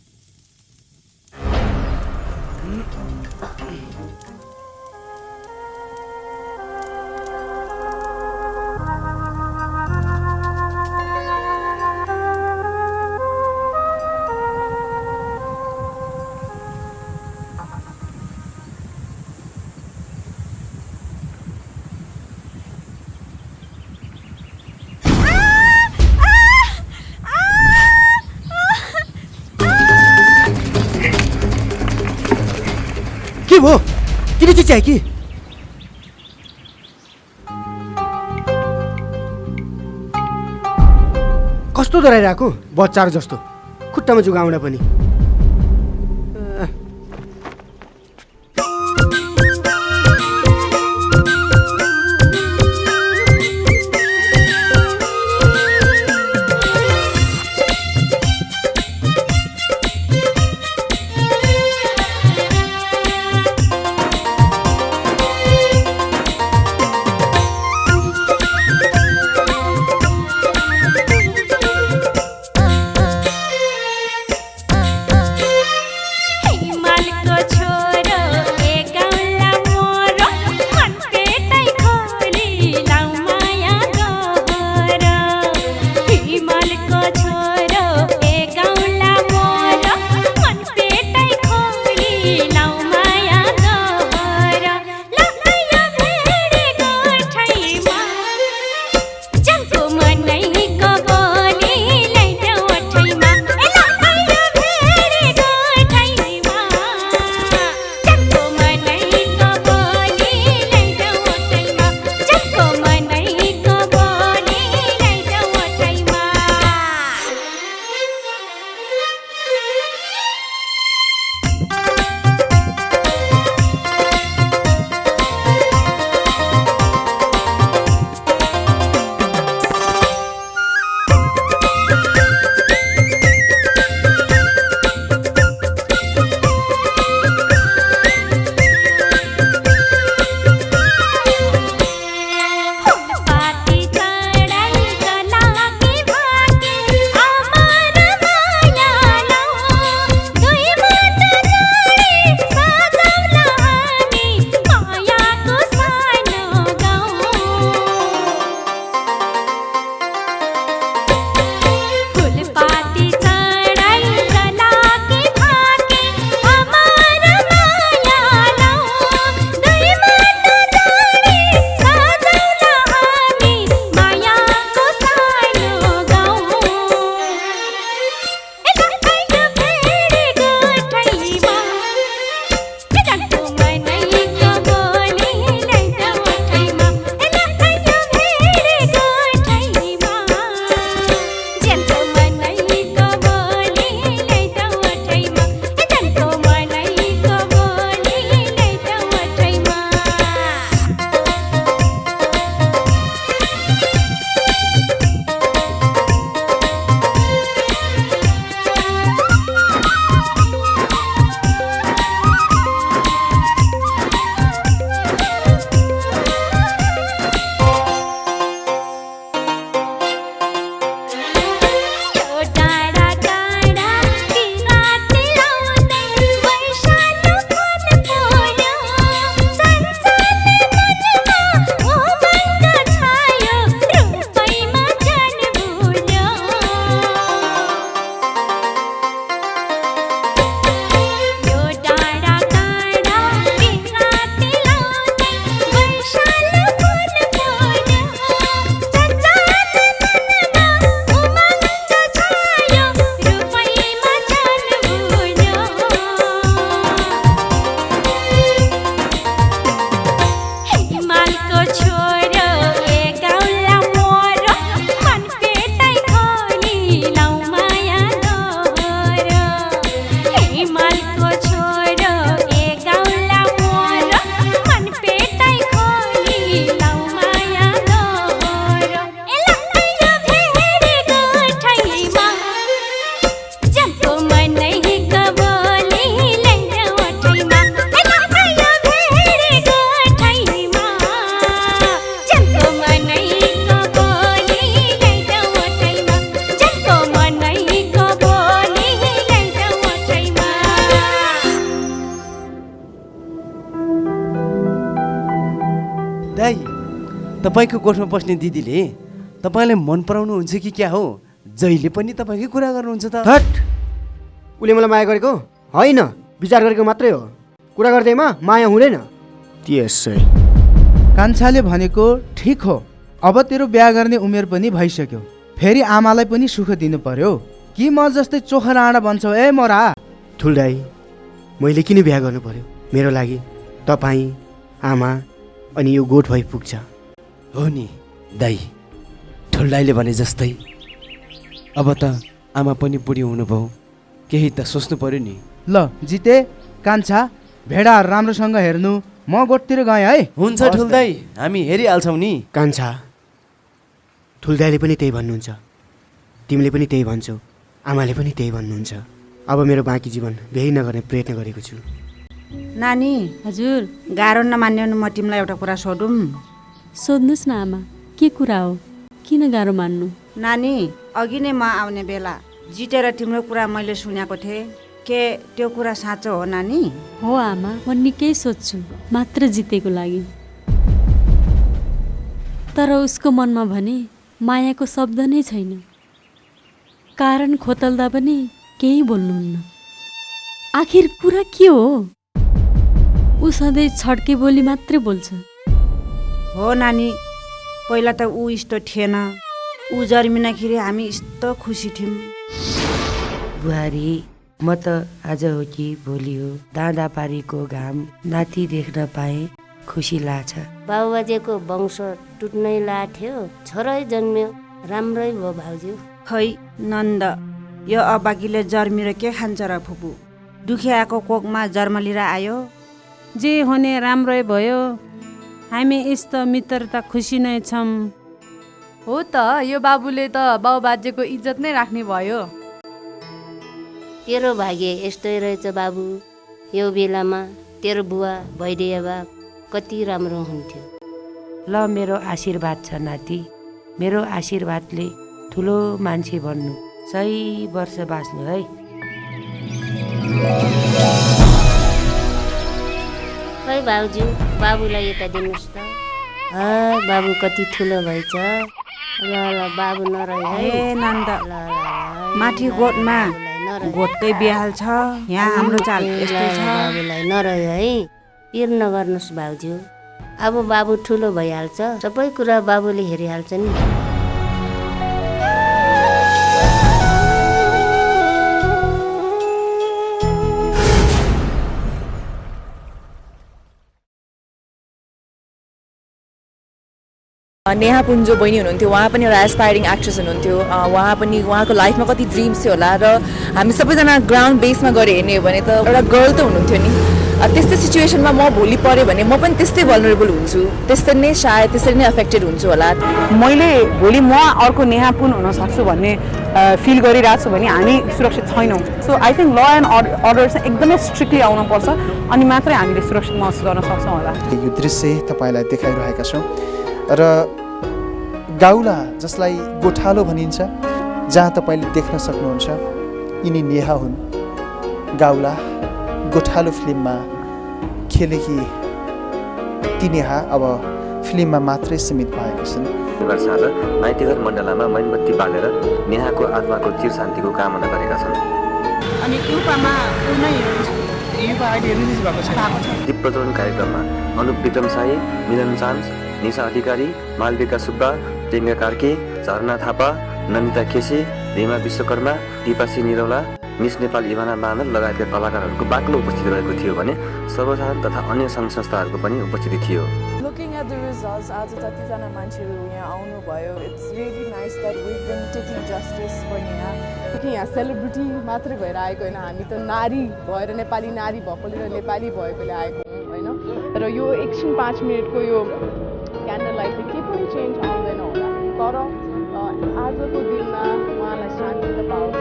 किन चिच्याए कि कस्तो डराइरहेको बच्चाहरू जस्तो खुट्टामा जुगाउन पनि दाइ तपाईँको गोठमा बस्ने दिदीले तपाईँलाई मन पराउनुहुन्छ कि क्या हो? जहिले पनि तपाईँकै कुरा गर्नुहुन्छ त। हट, उसले मलाई माया गरेको होइन, विचार गरेको मात्रै हो। कुरा गर्दैमा माया हुँदैन। त्यसै कान्छाले भनेको ठिक हो। अब तेरो बिहा गर्ने उमेर पनि भइसक्यो, फेरि आमालाई पनि सुख दिनु पर्यो कि म जस्तै चोखा राणा भन्छौ? ए मोरा ठुल्दाई, मैले किन बिहा गर्नु पर्यो? मेरो लागि तपाईँ, आमा अनि यो गोठ भई पुग्छ। हो नि दाइ, ठुल्दाइले भने जस्तै अब त आमा पनि बुढी हुनुभयो, केही त सोच्नु पर्यो नि। ल जिते, कान्छा, भेडा राम्रोसँग हेर्नु, म गोठतिर गएँ है। हुन्छ ठुल्दाइ, हामी हेरिहाल्छौँ नि। कान्छा, ठुल्दाइले पनि त्यही भन्नुहुन्छ, तिमीले पनि त्यही भन्छौ, आमाले पनि त्यही भन्नुहुन्छ। अब मेरो बाँकी जीवन बिहे नगर्ने प्रयत्न गरेको छु। नानी, हजुर, गाह्रो नमान्यो भने म तिमीलाई एउटा कुरा सोधौँ? सोध्नुहोस् न आमा, के कुरा हो? किन गाह्रो मान्नु? नानी, अघि नै म आउने बेला जितेर तिम्रो कुरा मैले सुनेको थिएँ, के त्यो कुरा साँचो हो नानी? हो आमा, म निकै सोध्छु, मात्र जितेको लागि। तर उसको मनमा भने मायाको शब्द नै छैन। कारण खोतल्दा पनि केही बोल्नुहुन्न। आखिर कुरा के हो? ऊ सधैँ छड्के बोली मात्रै बोल्छ। हो नानी, पहिला त ऊ यस्तो थिएन। ऊ जन्मिँदाखेरि हामी यस्तो खुसी थियौँ। बुहारी, म त आज हो कि भोलि हो दाँदापारीको घाम नाति देख्न पाएँ, खुसी लाग्छ। बाबुबाजेको वंश टुट्नै लाथ्यो, छोरै जन्म्यो, राम्रै भयो भाउजू। खै नन्द, यो अबाकीले जर्मिएर के खान्छ र फुपू? दुखियाको कोखमा जन्म लिएर आयो। जे हुने राम्रै भयो, हामी यस्तो मित्रता खुसी नै छौँ। हो त, यो बाबुले त बाबुबाजेको इज्जत नै राख्ने भयो। तेरो भाग्य यस्तै रहेछ बाबु। यो बेलामा तेरो बुवा भइदिए बा कति राम्रो हुन्थ्यो। ल, मेरो आशीर्वाद छ नाति, मेरो आशीर्वादले ठुलो मान्छे बन्नु, 100 वर्ष बाँच्नु है। खै भाउजू, बाबुलाई यता दिनुहोस् त। बाबु कति ठुलो भएछ। ल ल बाबु नरह्यो है। ए नन्द, माथि गोठमा गोठकै बिहाल छ, यहाँ हाम्रो चाल यस्तै छ। बाबुलाई नरह्यो है, पिर नगर्नुहोस् भाउजू। अब बाबु ठुलो भइहाल्छ, सबै कुरा बाबुले हेरिहाल्छ नि। नेहा पुन्जो बहिनी हुनुहुन्थ्यो, उहाँ पनि एउटा एस्पायरिङ एक्ट्रेस हुनुहुन्थ्यो। उहाँ पनि उहाँको लाइफमा कति ड्रिम्स थियो होला, र हामी सबैजना ग्राउन्ड बेसमा गएर हेर्ने हो भने त एउटा गर्ल त हुनुहुन्थ्यो नि। त्यस्तै सिचुएसनमा म भोलि पऱ्यो भने म पनि त्यस्तै भल्नरेबल हुन्छु, त्यस्तै नै सायद त्यसरी नै अफेक्टेड हुन्छु होला। मैले भोलि म अर्को नेहा पुन हुन सक्छु भन्ने फिल गरिरहेको छु भने हामी सुरक्षित छैनौँ। So I think law and order चाहिँ एकदमै स्ट्रिक्टली आउनुपर्छ, अनि मात्रै हामीले सुरक्षित महसुस गर्न सक्छौँ होला। यो दृश्य तपाईँलाई देखाइरहेका छौँ र गाउला जसलाई गोठालो भनिन्छ, जहाँ तपाईँले देख्न सक्नुहुन्छ यिनी नेहा हुन्। गाउला गोठालो फिल्ममा खेलेकी ती नेहा अब फिल्ममा मात्रै सीमित भएको छन्। साँझ माइतीघर मण्डलामा मैनबत्ती बालेर नेहाको आत्माको चिर शान्तिको कामना गरेका छन्। अनि युपामा कुनै युपा अहिले रिलिज भएको छ। दीप प्रज्वलन कार्यक्रममा अनुप विक्रम साई, मिलन चान्स, निशा अधिकारी, मालविका सुब्बा, टेङ्गा कार्के, झरना थापा, नमिता केसी, रीमा विश्वकर्मा, दिपासी निरौला, मिस नेपाल इभाना मानल लगायतका कलाकारहरूको बाक्लो उपस्थिति रहेको थियो भने सर्वसाधारण तथा अन्य सङ्घ संस्थाहरूको पनि उपस्थिति थियो। Looking at the results, आज जतिजना मान्छेहरू यहाँ आउनुभयो, it's really nice that we've been taking justice for Neha. कि यहाँ सेलिब्रिटी मात्रै भएर आएको होइन, हामी त नारी भएर, नेपाली नारी भएकोले र नेपाली भएकोले आएको होइन। र यो एकछिन 5 मिनटको यो क्यान्डल लाइटले के पनि चेन्ज आउँदैन होला, तर आजको दिनमा उहाँलाई शान्ति त पाओस्।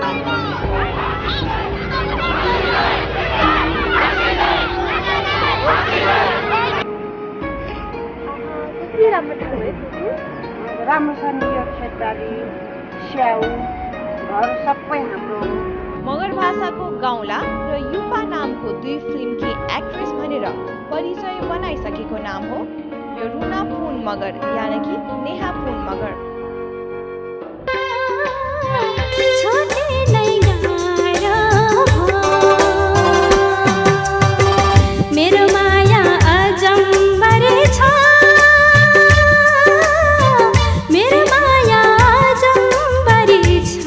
राम्रो छ नि यो खेतबारी, स्याउ, घर सबै हाम्रो। मगर भाषाको गाउँला र युपा नामको 2 फिल्मकी एक्ट्रेस भनेर परिचय बनाइसकेको नाम हो यो रुना पुन मगर, यानि कि नेहा पुन मगर। मेरो माया अजम्बरे छ, मेरो माया अजम्बरे छ,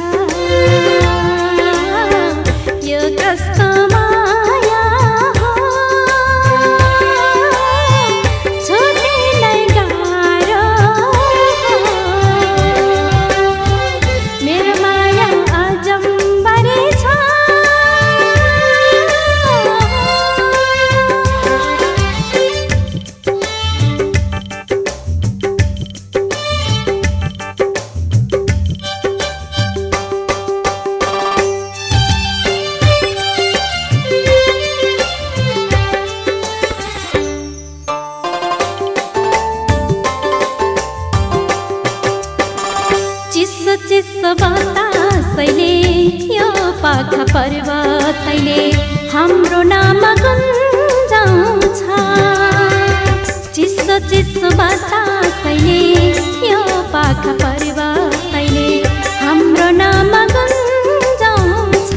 यो कस्तो माया हो। पर्वतैले हाम्रो नाम गुन्जाउँछ चिसो चिसो बतासैले यो पाखा पर्वतैले हाम्रो नाम गुन्जाउँछ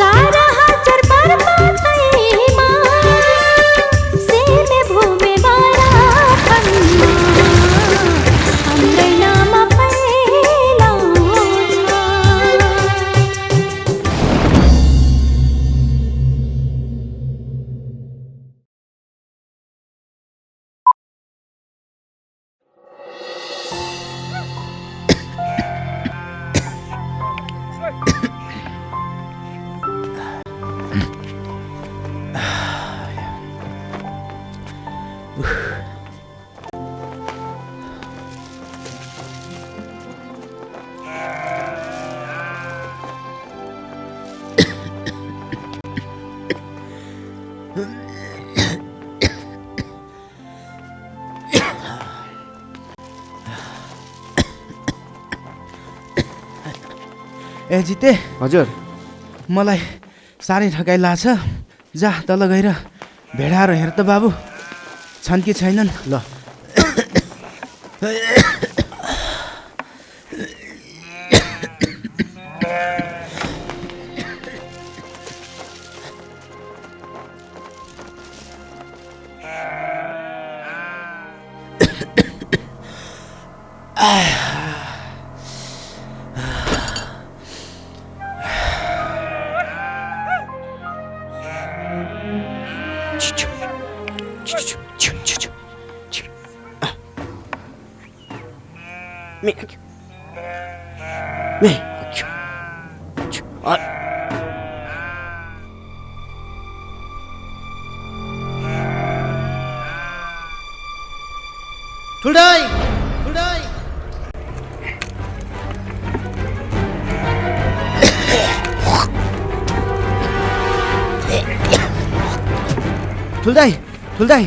4000 पर्वतैमा सेमे भूमे बराफनमा हाम्रै नाम ए जिते हजुर मलाई साह्रै ठकाइ लाग्छ जा तल गएर भेडाएर हेर त बाबु छन् कि छैनन् ल ठुल्दाई ठुल्दाई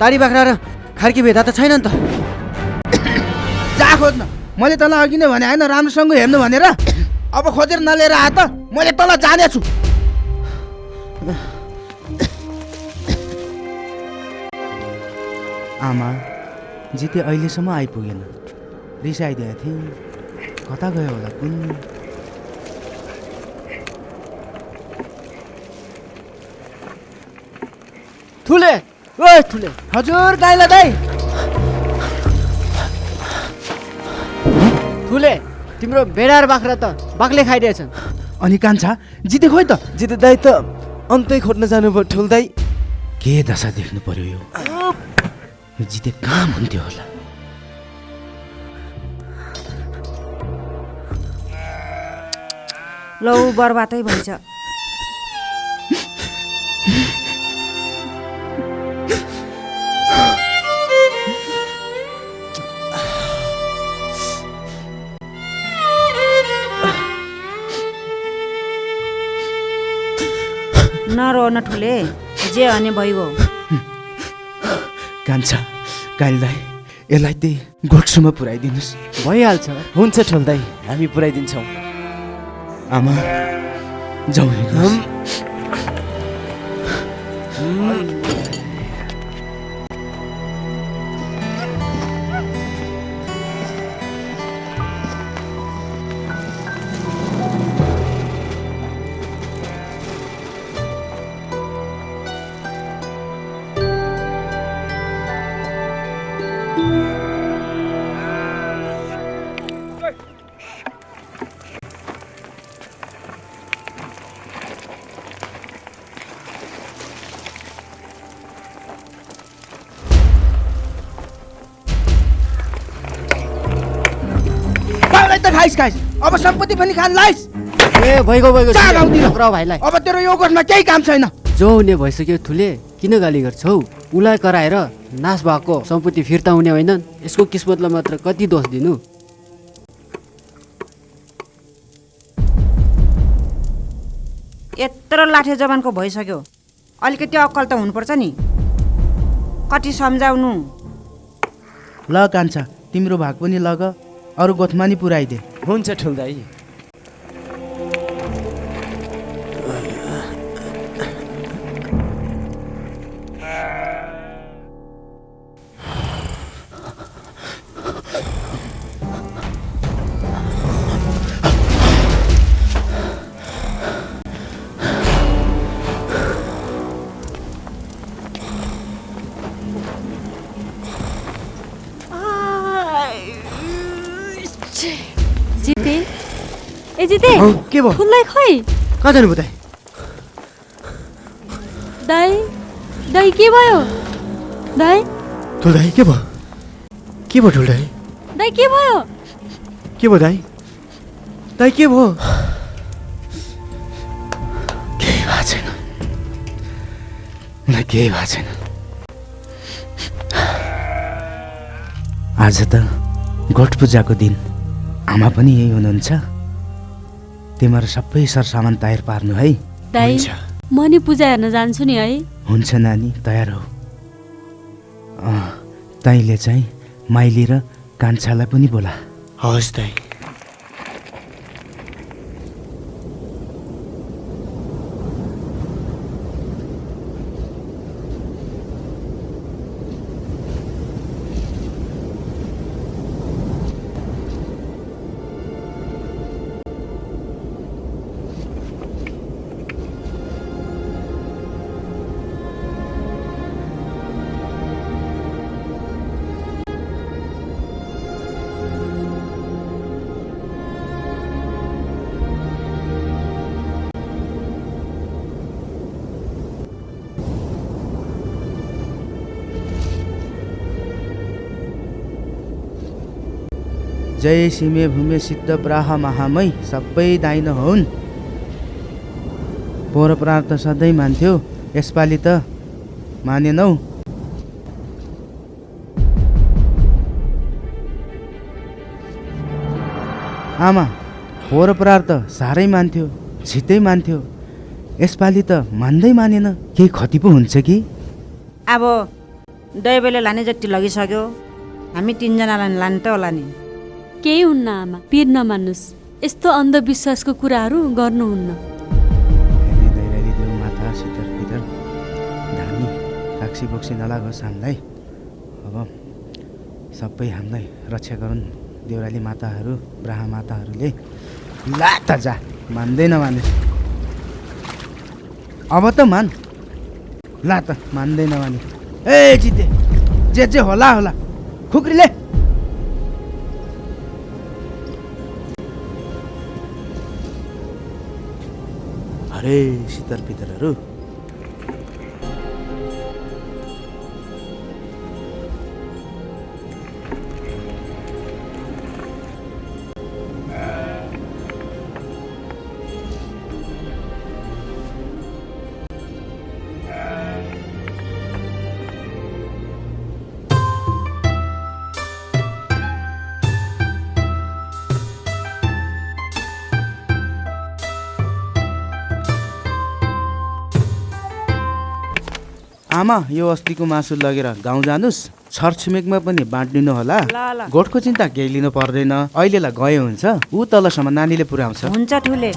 तारी बाख्रा र खार्की भेदा त छैन नि त जा खोज्न मैले तँलाई अघि नै भने होइन राम्रोसँग हेर्नु भनेर अब खोजेर नलिएर आ त मैले तँलाई जानेछु आमा जिते अहिलेसम्म आइपुगेन रिसाइदिएको थिएँ कता गयो होला कुन ठुले ओए ठुले हजुर दाइला दाइ ठुले तिम्रो भेडा र बाख्रा त बाघले खाइदिएछन् अनि कान्छा जिते खोइ त जिते दाइ त अन्तै खोज्न जानुभयो ठुल दाइ के दशा देख्नु पर्यो यो जिते कहाँ हुन्थ्यो होला लौ बर्बादै भइन्छ नरो न ठुले जे भने भइगयो कान्छा कालिदाई यसलाई त्यही गोठसम्म पुऱ्याइदिनुहोस् भइहाल्छ हुन्छ ठुल दाइ हामी पुऱ्याइदिन्छौँ आमा जाउँ हेर्नुहोस् खाइस अब सम्पत्ति पनि खान लाइस ए भइगयो भाइलाई अब तेरो यो गोठमा केही काम छैन जो हुने भइसक्यो ठुले किन गाली गर्छौ उलाई कराएर नाश भएको सम्पत्ति फिर्ता हुने होइन यसको किस्मतलाई मात्र कति दोष दिनु यत्रो लाठे जवानको भइसक्यो अलिकति अक्कल त हुनुपर्छ नि कति सम्झाउनु ल कान्छा तिम्रो भाग पनि लग अरू गोठमा नि पुऱ्याइदे हुन्छ ठुल दाइ ए जिते के भयो फुललाई खोइ कहाँ जानुभयो दाइ दाइ दाइ के भयो दाइ ठुल दाइ के भयो ठुल दाइ दाइ के भयो दाइ दाइ के भयो केही भएको छैन आज त गोठ पूजाको दिन आमा पनि यही हुनुहुन्छ तिम्रो सबै सरसामान तयार पार्नु है दाइ म नि पूजा हेर्न जान्छु नि है हुन्छ नानी तयार हो तैँले चाहिँ माइली र कान्छालाई पनि बोला हवस् दाइ जय सिमे भूमे सिद्ध प्राह महामै सबै दाइन हुन् पोहोर प्रार्थ सधैँ मान्थ्यो यसपालि त मानेनौ आमा पोहोर प्रार्थ साह्रै मान्थ्यो छिटै मान्थ्यो यसपालि त मान्दै मानेन केही खति पो हुन्छ कि अब दैवले लाने जति लगिसक्यो हामी 3 जनालाई लाने त होला नि केही हुन्न आमा पिर नमान्नुस् यस्तो अन्धविश्वासको कुराहरू गर्नुहुन्न माता सितर पितर धामी काक्सी बोक्सी नलागोस् हामीलाई अब सबै हामीलाई रक्षा गरून् देउराली माताहरू ब्राह्मण माताहरूले ला त जा मान्दैन माने अब त मान ला त मान्दैन माने ए जिते जे होला होला खुक्रीले अरे शीतल पितरहरू आमा यो अस्तिको मासु लगेर गाउँ जानुस् छरछिमेकमा पनि बाँडिदिनु होला गोठको चिन्ता केही लिनु पर्दैन अहिलेलाई गए हुन्छ ऊ तलसम्म नानीले पुर्याउँछ हुन्छ ठुले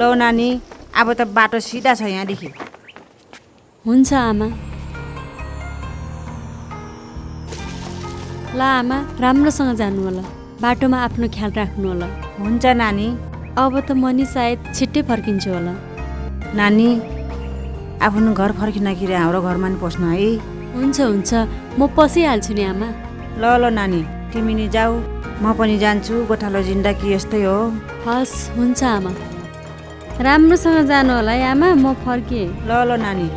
लौ नानी अब त बाटो सिधा छ यहाँदेखि हुन्छ आमा ला आमा राम्रोसँग जानु होला बाटोमा आफ्नो ख्याल राख्नु होला हुन्छ नानी अब त म नि सायद छिट्टै फर्किन्छु होला नानी आफ्नो घर फर्किँदाखेरि हाम्रो घरमा नि पस्नु है हुन्छ हुन्छ म पसिहाल्छु नि आमा ल ल नानी तिमी नि जाऊ म पनि जान्छु गोठालो जिन्दगी यस्तै हो हस् हुन्छ आमा राम्रोसँग जानु होला है आमा म फर्केँ ल ल नानी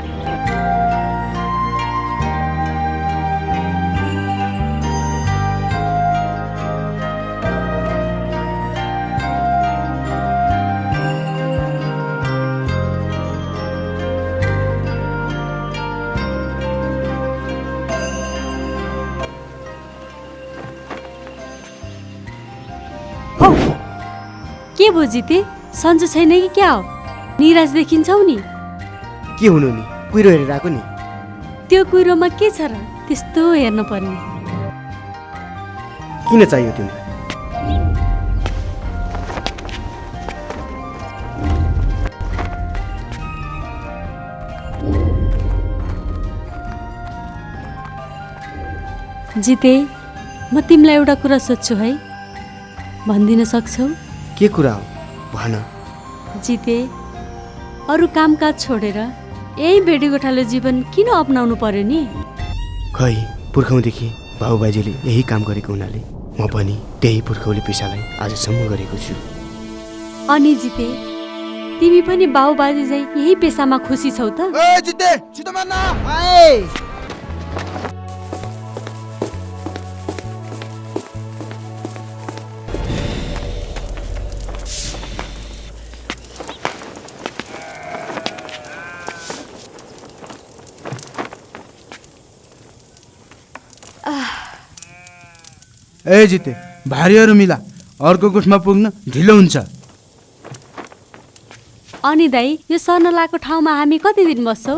के भो जिते सन्चो छैन कि क्या हो निराश देखिन्छौ नि के हुनु नि कुहिरो हेरेर आएको नि त्यो कुहिरोमा के छ र त्यस्तो हेर्न पर्ने किन चाहियो तिमीलाई जिते म तिमीलाई एउटा कुरा सोध्छु है भनिदिन सक्छौ के कुरा हो भन जिते अरू कामकाज छोडेर यही भेडीगोठालो जीवन किन अपनाउनु पर्यो नि? खै पुर्खौँदेखि बाबुबाजेले यही काम गरेको हुनाले म पनि त्यही पुर्खौली पेसालाई आजसम्म गरेको छु। अनि जिते, तिमी पनि बाबुबाजे चाहिँ यही पेसामा खुसी छौ त? ए जिते, भारीहरू मिला, अर्को गोठमा पुग्न ढिलो हुन्छ। अनि दाइ, यो सर्नलाको ठाउँमा हामी कति दिन बस्छौ?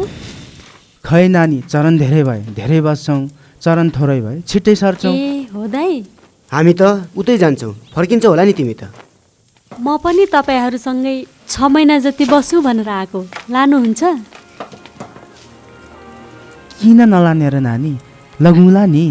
खै नानी, चरण धेरै बस्छौँ, चरण थोरै भए छिट्टै सर्छौँ। ए हो दाइ, हामी त उतै जान्छौँ, फर्किन्छौ होला नि तिमी त। म पनि तपाईँहरूसँगै 6 महिना जति बस्छु भनेर आएको, लानुहुन्छ? किन नलाने र नानी, लगौँला नि।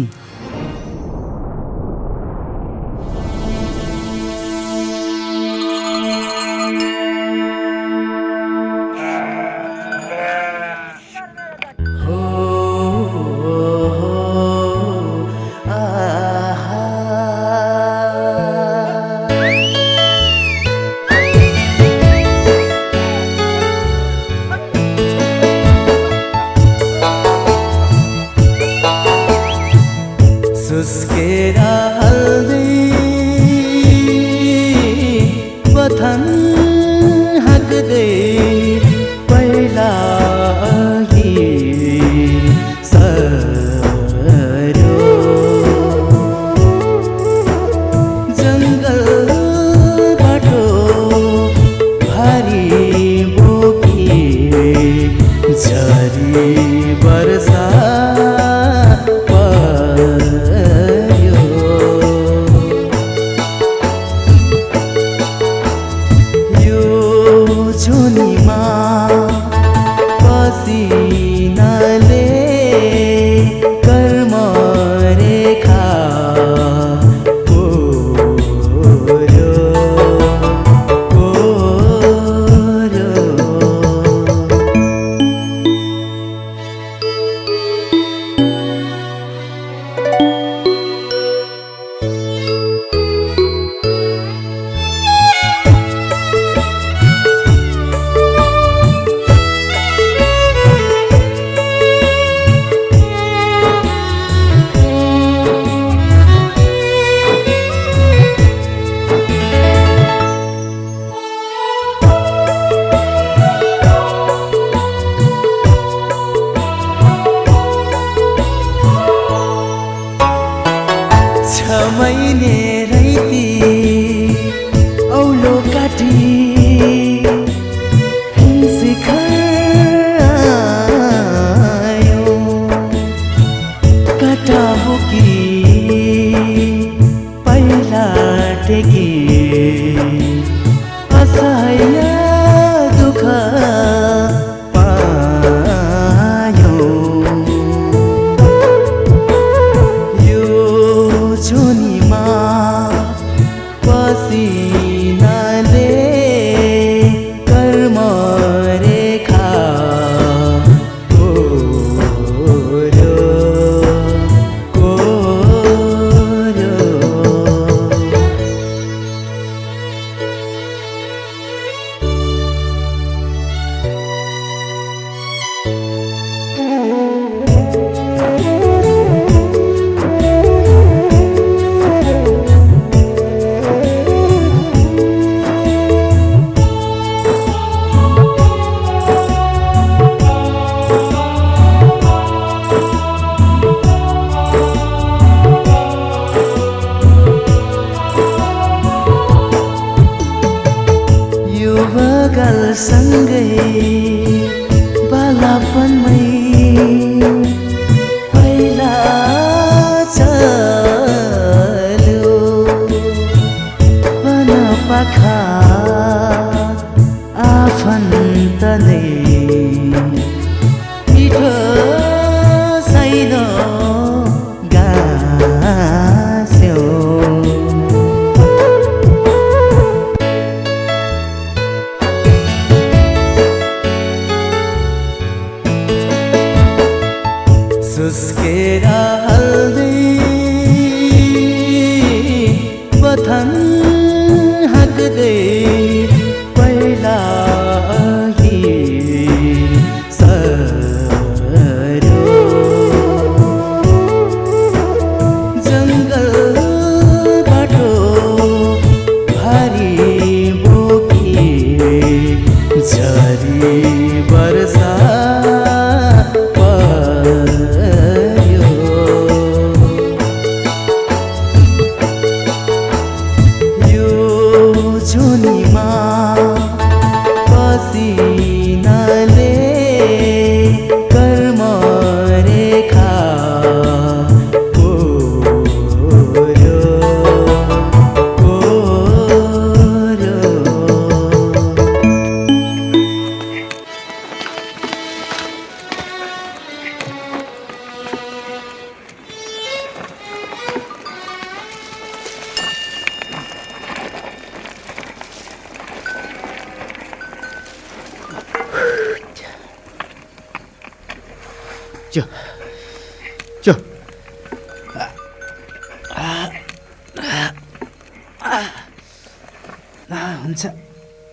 कान्छा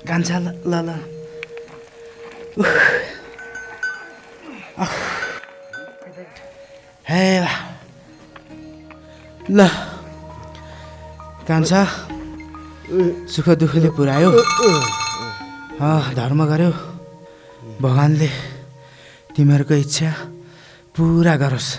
कान्छा ल ल ल हे ल कान्छा सुख दुःखले पुर्यायो धर्म गर्यो भगवान्ले तिमीहरूको इच्छा पुरा गरोस्।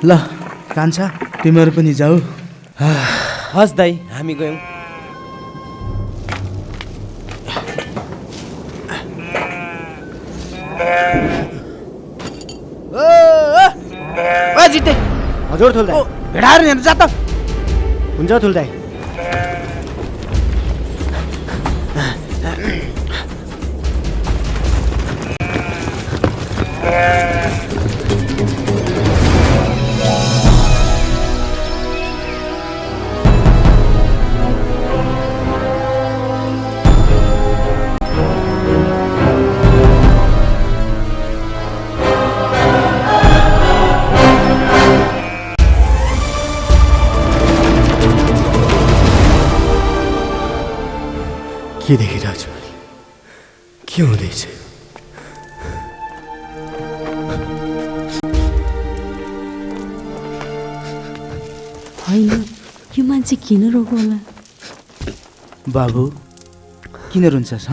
ल कान्छा तिमीहरू पनि जाऊ। हस् दाइ हामी गयौँ। जिते हजुर ठुल्दाइ भेडाएर हेर्नु जा त। हुन्छ ठुल्दाइ। के देखिरहेको छु के हुँदैछ? होइन यो मान्छे किन रोको होला? बाबु किन रुन्छस्?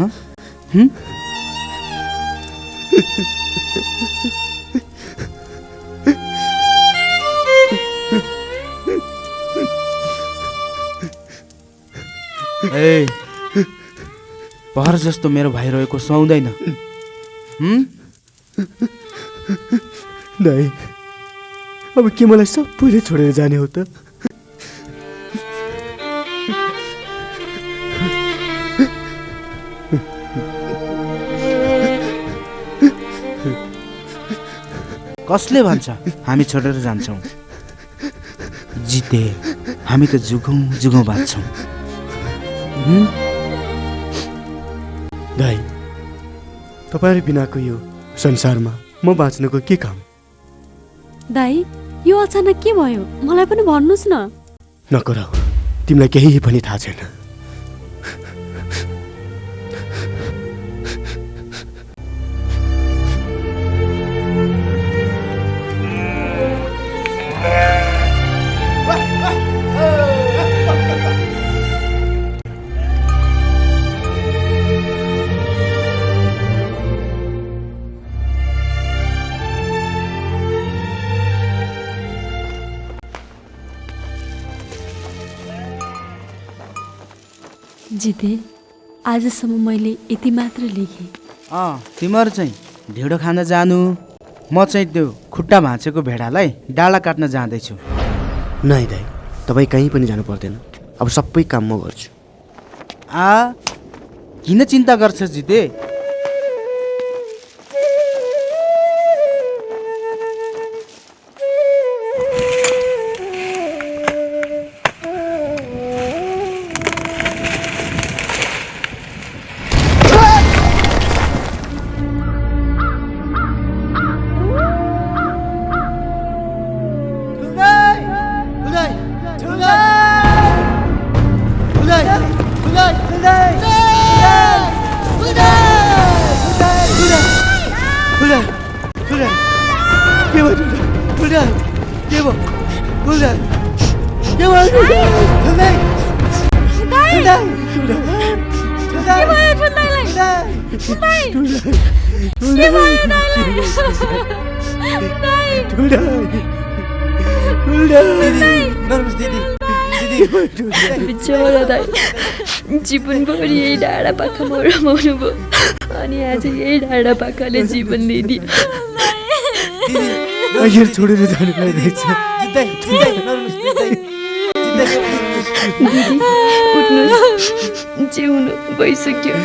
ए पहर जस्तो मेरो भाइ रहेको सुहाउँदैन। दाइ अब के मलाई सबैले छोडेर जाने हो त? कसले भन्छ हामी छोडेर जान्छौँ? जिते हामी त जुगौँ जुगौँ बाँच्छौँ। दाइ तपाईहरु बिनाको यो संसारमा म बाँच्नुको के काम? दाइ यो अचानक के भयो मलाई पनि भन्नुस् न। नकराउ तिमीलाई केही पनि थाहा छैन। जिते आजसम्म मैले यति मात्र लेखेँ। तिमीहरू चाहिँ ढिँडो खान जानु, म चाहिँ त्यो खुट्टा भाँचेको भेडालाई डाला काट्न जाँदैछु। नाइ दाइ तपाईँ कहीँ पनि जानु पर्दैन, अब सबै काम म गर्छु। किन चिन्ता गर्छस् जिते? बिचरा दाइ जीवनभरि यही डाँडा पाखामा रमाउनु भयो अनि आज यही डाँडा पाखाले जीवन लिदियो। छोडेर जानु पाइरहेछ। दिदी उठ्नुहोस्, जिउनु भइसक्यो।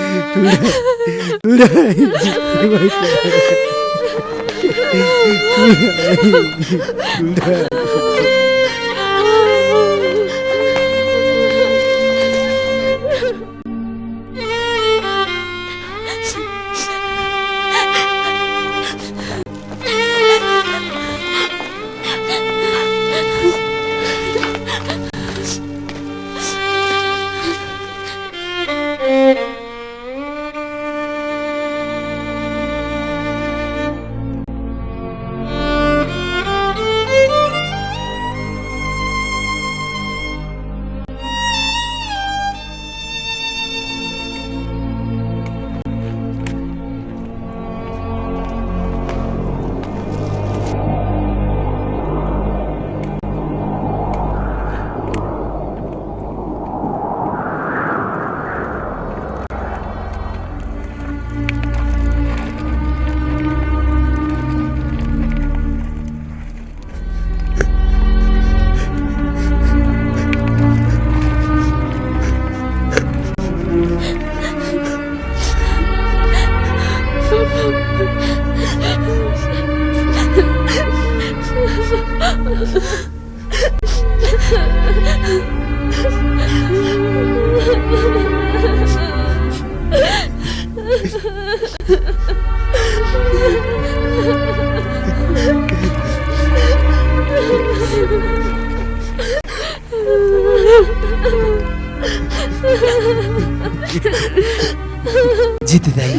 जिते दाई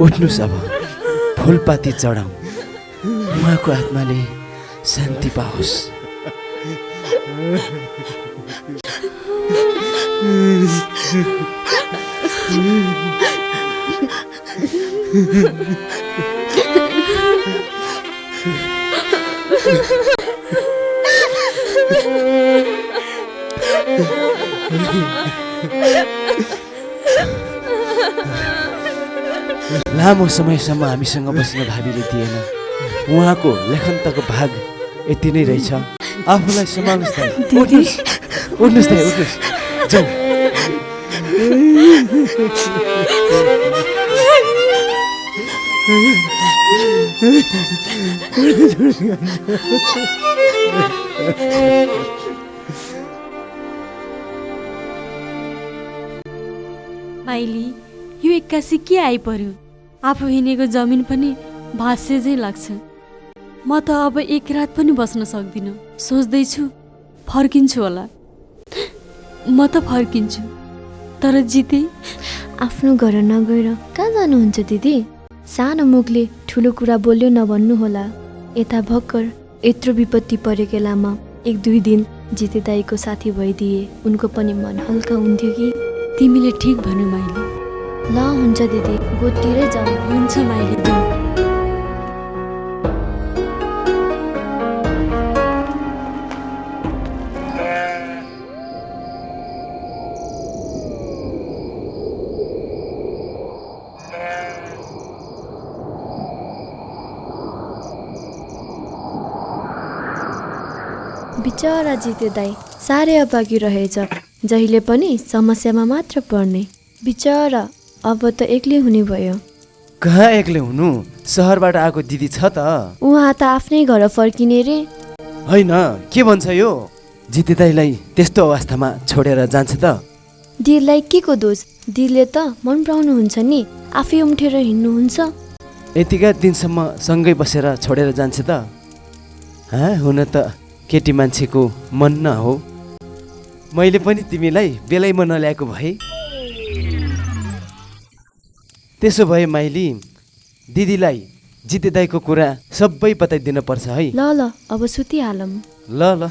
उठ्नुहोस् अब फुलपाती चढाउँ उहाँको आत्माले शान्ति पाओस्। लामो समयसम्म हामीसँग बस्न भावीले दिएन। उहाँको लेखन्तको भाग यति नै रहेछ। आफूलाई सम्हाल्नुहोस् दाइ। उठ्नुहोस् उठ्नुहोस् दाइ उठ्नुहोस् जाऊ। माइली यो एक्कासी के आइपर्यो? आफू हिँडेको जमिन पनि भाँसे झै लाग्छ। म त अब एक रात पनि बस्न सक्दिनँ। सोच्दैछु फर्किन्छु होला। म त फर्किन्छु, तर जिते आफ्नो घर नगएर कहाँ जानुहुन्छ दिदी? सानो मुखले ठुलो कुरा बोल्यो नभन्नु होला। यता भर्खर यत्रो विपत्ति परेको बेलामा 1-2 दिन जिते दाईको साथी भइदिए उनको पनि मन हल्का हुन्थ्यो कि। तिमीले ठिक भन्यौ माइली। ल हुन्छ दिदी, गोठतिरै जाऊ। हुन्छ माइली, जाऊ। बिचरा जिते दाई साह्रै अभागी रहेछ। जहिले पनि समस्यामा मात्र पर्ने बिचरा। अब त एक्लै हुने भयो। कहाँ एक्लै हुनु? सहरबाट आएको दिदी छ त। उहाँ त आफ्नै घर फर्किने रे। होइन, के भन्छ यो? जिते दाइलाई त्यस्तो अवस्थामा छोडेर जान्छ त? दिदीलाई के को दोष? दिदीले त मन पराउनुहुन्छ नि, आफै उम्ठेर हिँड्नुहुन्छ। यतिका दिनसम्म सँगै बसेर छोडेर जान्छ त? हुन त केटी मान्छेको मन न हो। मैले पनि तिमीलाई बेलैमा नल्याएको भए। त्यसो भए माइली दिदीलाई जिते दाइको कुरा सबै बताइदिन पर्छ है। ल ल अब सुतिहालौँ। ल ल।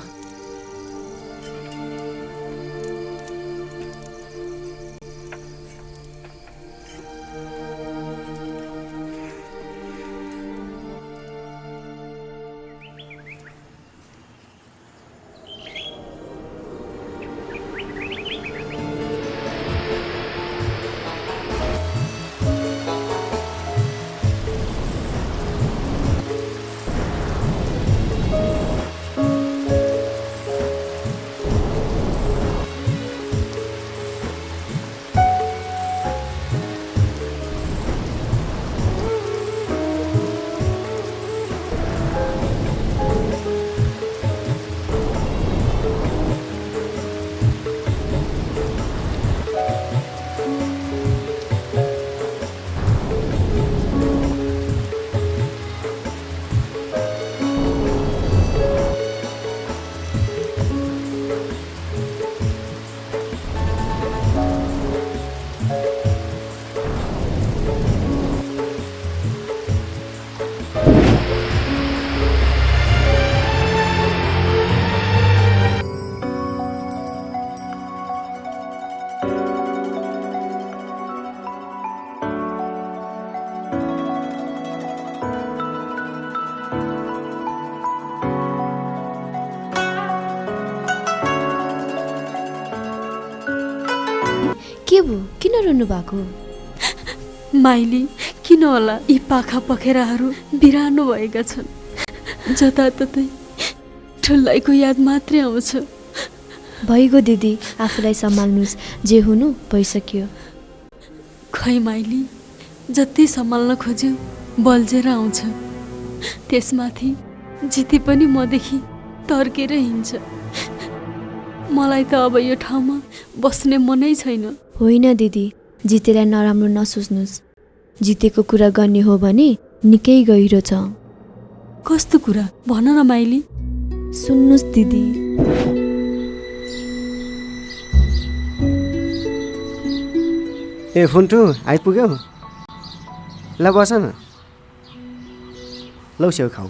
के भयो? किन रुनु भएको? माइली किन होला यी पाखा पखेराहरू बिरानो भएका छन्। जताततै ठुल्लाइको याद मात्रै आउँछ। भइगयो दिदी, आफूलाई सम्हाल्नुहोस्। जे हुनु भइसक्यो। खै माइली, जति सम्हाल्न खोज्यो बल्झेर आउँछ। त्यसमाथि जिते पनि मदेखि तर्केर हिँड्छ। मलाई त अब यो ठाउँमा बस्ने मनै छैन। होइन दिदी, जितेलाई नराम्रो नसोच्नुहोस्। जितेको कुरा गर्ने हो भने निकै गहिरो छ। कस्तो कुरा भन न माइली। सुन्नुहोस् दिदी। ए फुन्टु आइपुग्यौ? ल बस न। लौ स्याउ खाऊ।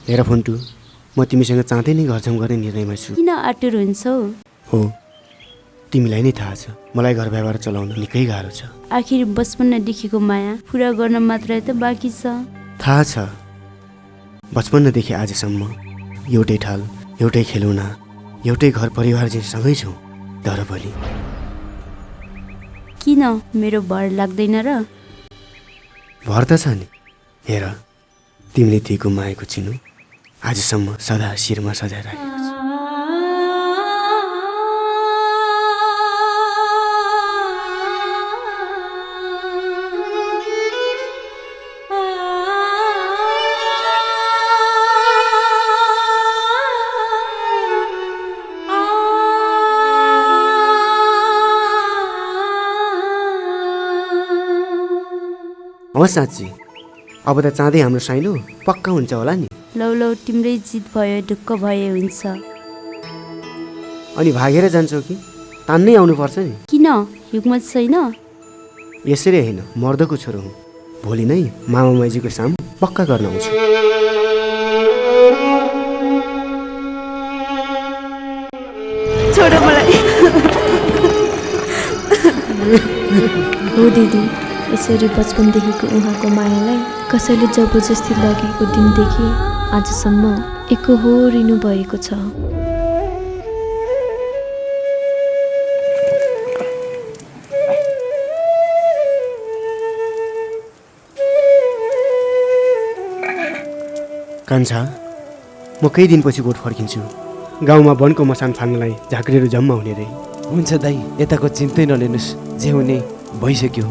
हेर फुन्टु, म तिमीसँग चाँडै नै घरछाउँ गर्ने निर्णयमा छु। किन आतुर हुन्छौ? हो, तिमीलाई नै थाहा छ मलाई घर व्यवहार चलाउन निकै गाह्रो छ। आखिर बचपनदेखिको माया पुरा गर्न मात्रै त बाँकी छ। थाहा छ, बचपनदेखि आजसम्म एउटै ठाल, एउटै खेलौना, एउटै घर परिवार चाहिँ सँगै छौँ। तर पनि किन मेरो भर लाग्दैन र? भर त छ नि। हेर, तिमीले दिएको मायाको चिनो आजसम्म सदा शिरमा सजाएर राखेको छु। साँच्ची अब त चाँडै हाम्रो साइलो पक्का हुन्छ होला नि। लौ लौ, तिम्रै जित भयो, ढुक्क भए हुन्छ। अनि भागेर जान्छौ कि तान्नै आउनुपर्छ नि? किन, हिम्मत छैन? यसरी होइन, मर्दको छोरो हुँ। भोलि नै मामा माइजीको सामु पक्का गर्न आउँछु। छोडो मलाई। हो दिदी, यसरी बचपनदेखिको उहाँको मायालाई कसैले जबरजस्ती लगेको दिनदेखि आजसम्म एकहोरिनु भएको छ। कान्छा, म केही दिनपछि गोठ फर्किन्छु। गाउँमा वनको मसान फाल्नलाई झाँक्रीहरू जम्मा हुने रे। हुन्छ दाइ, यताको चिन्तै नलिनुहोस्, जे हुने भइसक्यो।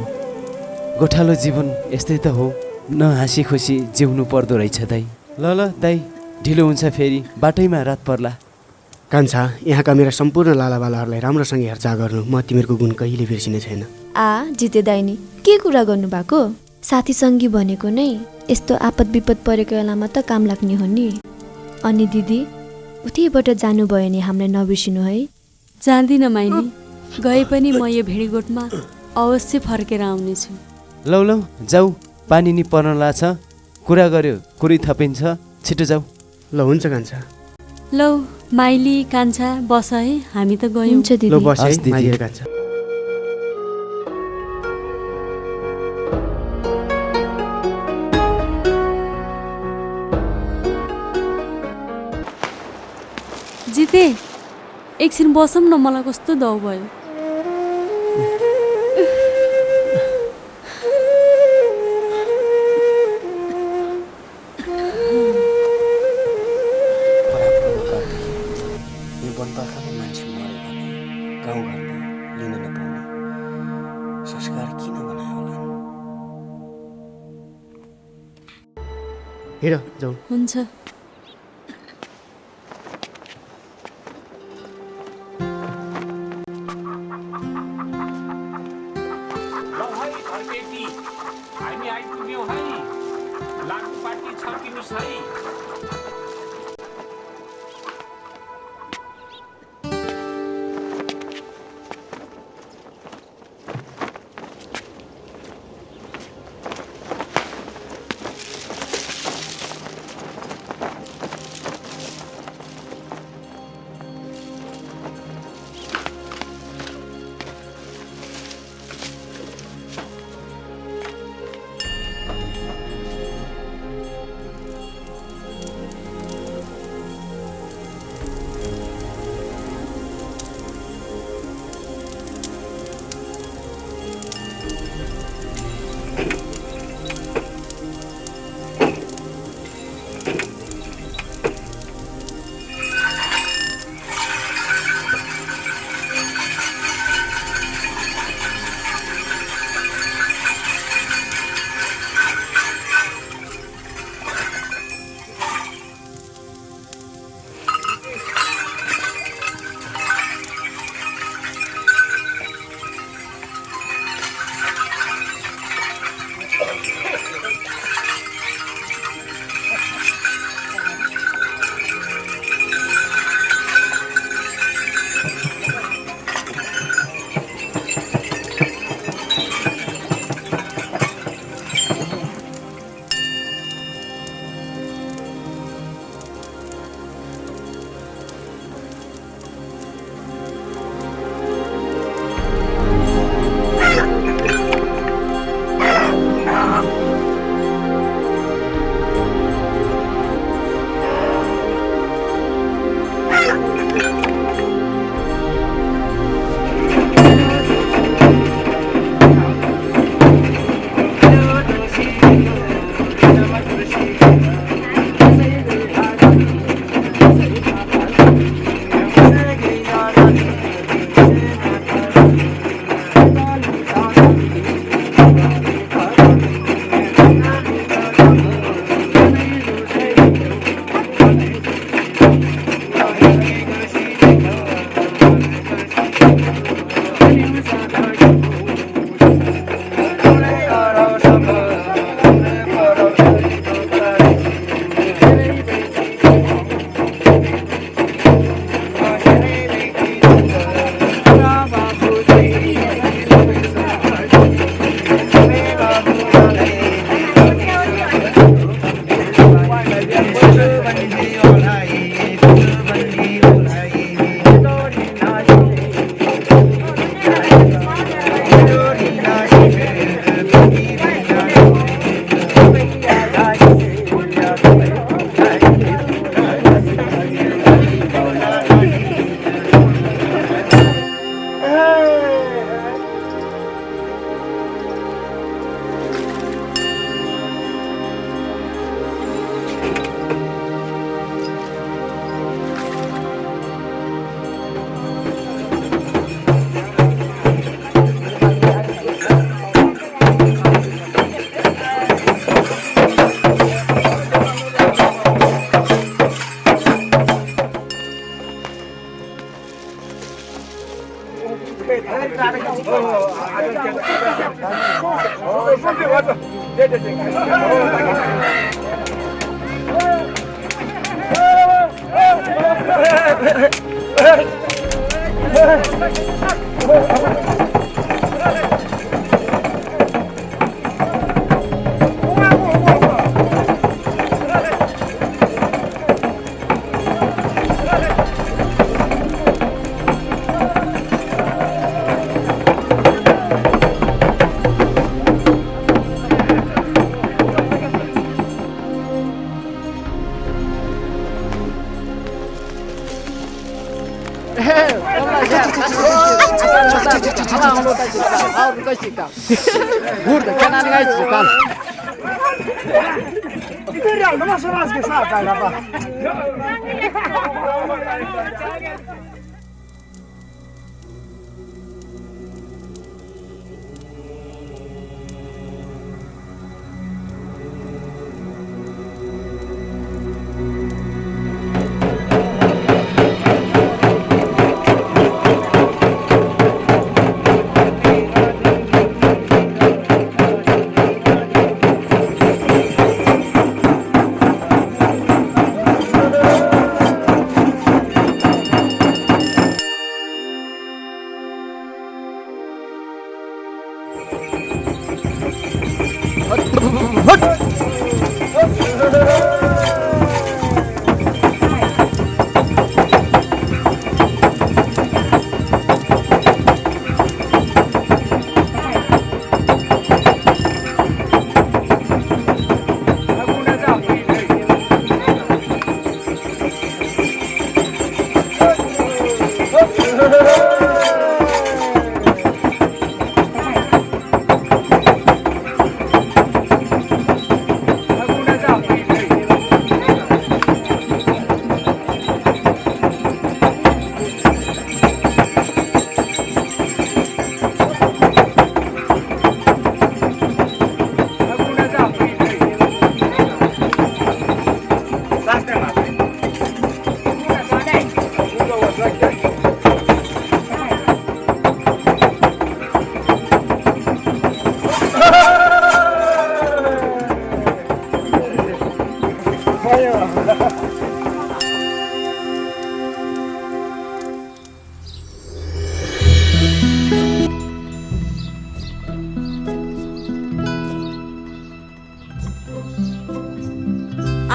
गोठालो जीवन यस्तै त हो, न हाँसी खुसी जिउनु पर्दो रहेछ दाइ। ल ल दाइ, ढिलो हुन्छ फेरि, बाटैमा रात पर्ला। कान्छा, यहाँका मेरा सम्पूर्ण लालाबालाहरूलाई राम्रोसँग हेरचाह गर्नु म तिमीहरूको गुण कहिले बिर्सिने छैन। जिते दाइनी, के कुरा गर्नुभएको? साथी सङ्गी भनेको नै यस्तो आपद विपद परेको बेलामा त काम लाग्ने हो नि। अनि दिदी, उतैबाट जानुभयो नि हामीलाई नबिर्सिनु है। जान्दिनँ माइली, गए पनि म यो भेडीगोठमा अवश्य फर्केर आउनेछु। लौ लौ जाऊ, पानी नि पर्न लाग्छ। कुरा गर्यो कुरै थपिन्छ, छिटो जाऊ। ल हुन्छ कान्छा। लौ माइली, कान्छा बस है, हामी त गयौँ। हुन्छ दिदी। ल बस है माइली र कान्छा। जिते, एकछिन बसौँ न, मलाई कस्तो दौ भयो। वनपाखामा मान्छे मऱ्यो भने गाउँघरमा लिन नपाउने संस्कार किन बनायो होला? हेर जाऊ। हुन्छ। हामी आइपुग्यौँ है, लागु पार्टी छर्किनुहोस् है।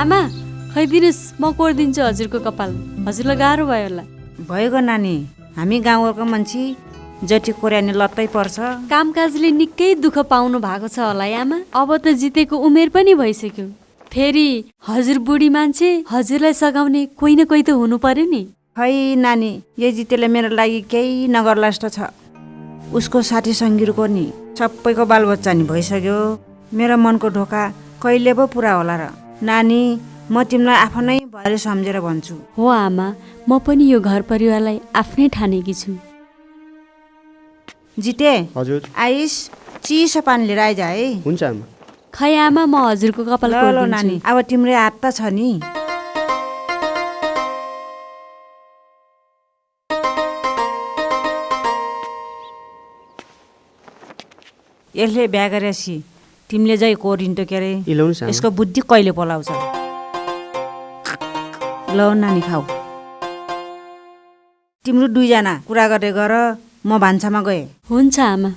आमा खैदिनुहोस्, म कोरिदिन्छु हजुरको कपाल। हजुरलाई गाह्रो भयो होला। भएको नानी, हामी गाउँको मान्छे जति कोर्यानी लत्तै पर्छ। कामकाजले निकै दुःख पाउनु भएको छ होला आमा। अब त जितेको उमेर पनि भइसक्यो। फेरि हजुर बुढी मान्छे, हजुरलाई सघाउने कोही न कोही त हुनु पर्यो नि। खै नानी, यो जितेले मेरो लागि केही नगर्ला जस्तो छ। उसको साथी सङ्गीको नि सबैको बालबच्चा नि भइसक्यो। मेरो मनको ढोका कहिले पो पुरा होला र। नानी, म तिमीलाई आफ्नै भएर सम्झेर भन्छु। हो आमा, म पनि यो घर परिवारलाई आफ्नै ठानेकी छु। जिते, हजुर आइस चिसो पानी लिएर आइज है। हुन्छ आमा। खै आमा, म हजुरको कपाल ल नानी, अब तिम्रै हात त छ नि। यसले बिहा गरेपछि तिमीले जाइ कोरिन्टो के अरे, यसको बुद्धि कहिले पलाउँछ। ल नानी खाऊ। तिम्रो दुईजना कुरा गर्दै गर, म भान्सामा गएँ। हुन्छ आमा।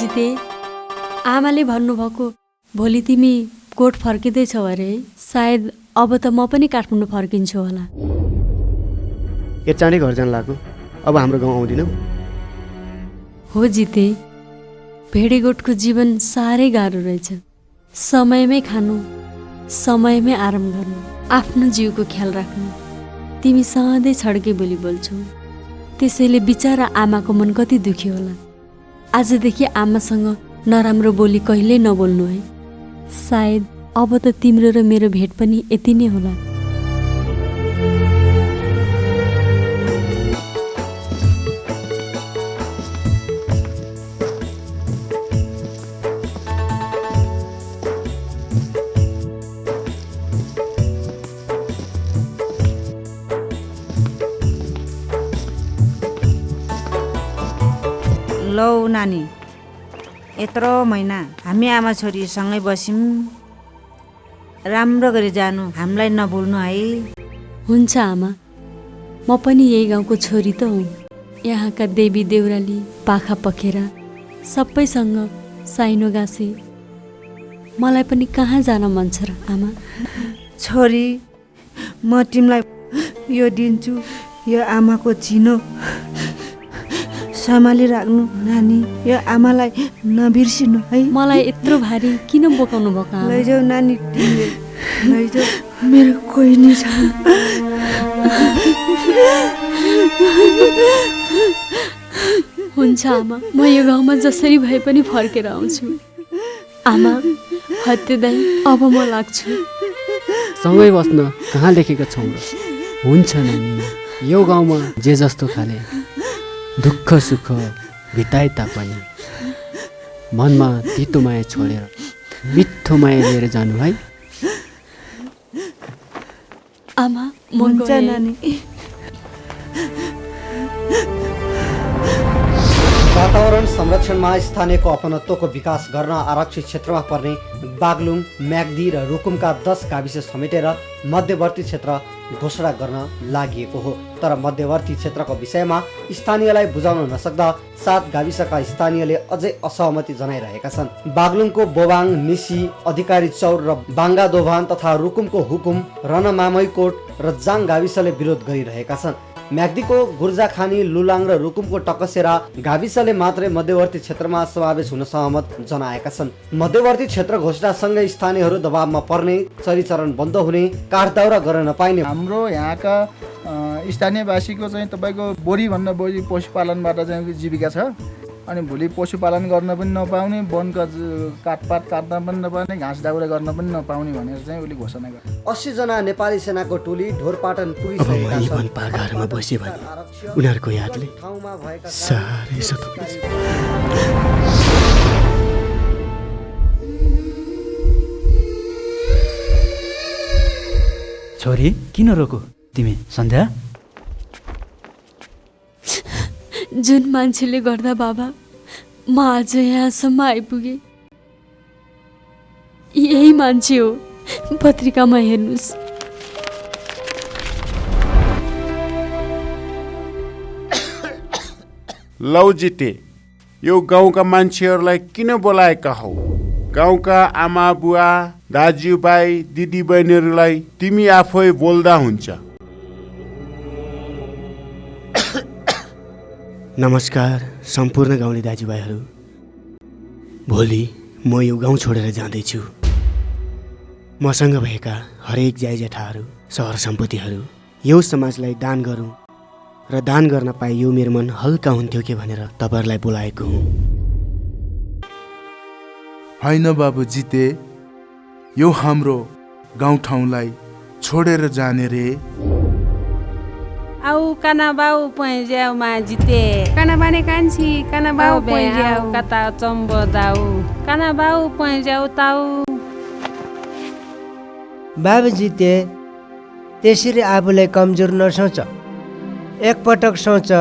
जिते, आमाले भन्नुभएको भोलि तिमी कोट फर्किँदैछौ अरे। सायद अब त म पनि काठमाडौँ फर्किन्छु होला। यो चाँडै घर जान लाग्यो। अब हाम्रो गाउँ आउँदिनौ? हो जिते, भेडेगोठको जीवन साह्रै गाह्रो रहेछ। समयमै खानु, समयमै आराम गर्नु, आफ्नो जिउको ख्याल राख्नु। तिमी सधैँ छड्के बोली बोल्छौ, त्यसैले बिचारा आमाको मन कति दुख्यो होला। आजदेखि आमासँग नराम्रो बोली कहिल्यै नबोल्नु है। सायद अब त तिम्रो र मेरो भेट पनि यति नै होला। लौ नानी, यत्रो महिना हामी आमा छोरी सँगै बस्यौँ, राम्रो गरी जानु, हामीलाई नभुल्नु है। हुन्छ आमा, म पनि यही गाउँको छोरी त हुँ। यहाँका देवी देउराली पाखा पखेरा सबैसँग साइनो गाँसे। मलाई पनि कहाँ जान मन छ र आमा। छोरी, म तिमीलाई यो दिन्छु, यो आमाको चिनो सम्हाली राख्नु नानी, यो आमालाई नबिर्सिनु है। मलाई यत्रो भारी किन बोकाउनु भएको आमा? लैजाऊ नानी, तिमीले लैजाऊ, मेरो कोही नि छ। हुन्छ आमा, म यो गाउँमा जसरी भए पनि फर्केर आउँछु। आमा, हत्ते दाइ, अब म लाग्छु। सँगै बस्न कहाँ लेखेका छौँ र? हुन्छ नानी, यो गाउँमा जे जस्तो खाले दुःख सुख बिताए तापनि मनमा तितो माया छोडेर मिठो माया लिएर जानु है। आमा, म हुन्छ गएँ। नानी। वातावरण संरक्षणमा स्थानीयको अपनत्वको विकास गर्न आरक्षित क्षेत्रमा पर्ने बागलुङ, म्याग्दी र रुकुमका 10 गाविस समेटेर मध्यवर्ती क्षेत्र घोषणा गर्न लागि हो। तर मध्यवर्ती क्षेत्रको विषयमा स्थानीयलाई बुझाउन नसक्दा 7 गाविसका स्थानीयले अझै असहमति जनाइरहेका छन्। बागलुङको बोबाङ, निसी, अधिकारी चौर र बाङ्गा दोभान तथा रुकुमको हुकुम, रनमामैकोट र जाङ गाविसले विरोध गरिरहेका छन्। म्याग्दीको गुर्जाखानी, लुलाङ र रुकुमको टकसेरा गाविसले मात्रै मध्यवर्ती क्षेत्रमा समावेश हुन सहमत जनाएका छन्। मध्यवर्ती क्षेत्र घोषणासँगै स्थानीयहरू दबावमा पर्ने, चरीचरण बन्द हुने, काठदाउरा गर्न नपाइने। हाम्रो यहाँका स्थानीयवासीको चाहिँ तपाईँको बोरीभन्दा बढी पशुपालनबाट चाहिँ जीविका छ। अनि भोलि पशुपालन गर्न पनि नपाउने, वनका काठपात काट्न पनि नपाउने, घाँस दाउरा गर्न पनि नपाउने भनेर चाहिँ उसले घोषणा गरे। 80 जना नेपाली सेनाको टोली ढोरपाटन पुगिसकेका छन्। वन पाखाहरूमा बस्यो भने उनीहरूको यादले साह्रै सताउँछ। छोरी, किन रोको तिमी? सन्ध्या, जुन मान्छेले गर्दा बाबा म आज यहाँसम्म आइपुगेँ, यही मान्छे हो। पत्रिकामा हेर्नुहोस्। लौ जिते, यो गाउँका मान्छेहरूलाई किन बोलाएका हौ? गाउँका आमा बुवा, दाजुभाइ, दिदी बहिनीहरूलाई तिमी आफै बोल्दा हुन्छ। नमस्कार सम्पूर्ण गाउँले दाजुभाइहरू। भोलि म यो गाउँ छोडेर जाँदैछु। मसँग भएका हरेक जायजठाहरू, सहर सम्पत्तिहरू यो समाजलाई दान गरौँ र दान गर्न पाए यो मेरो मन हल्का हुन्थ्यो के भनेर तपाईँहरूलाई बोलाएको हुँ। होइन बाबु जिते, यो हाम्रो गाउँठाउँलाई छोडेर जाने रे। आऊ काना बाउ पैज्याउमा जिते, काना बाने कान्छी, काना बाउ पैज्याउ, कता चम्ब दाउ, काना बाउ पैज्याउ ताउ। बाबु जिते, त्यसरी आफूलाई कमजोर नसोच। एकपटक सोच,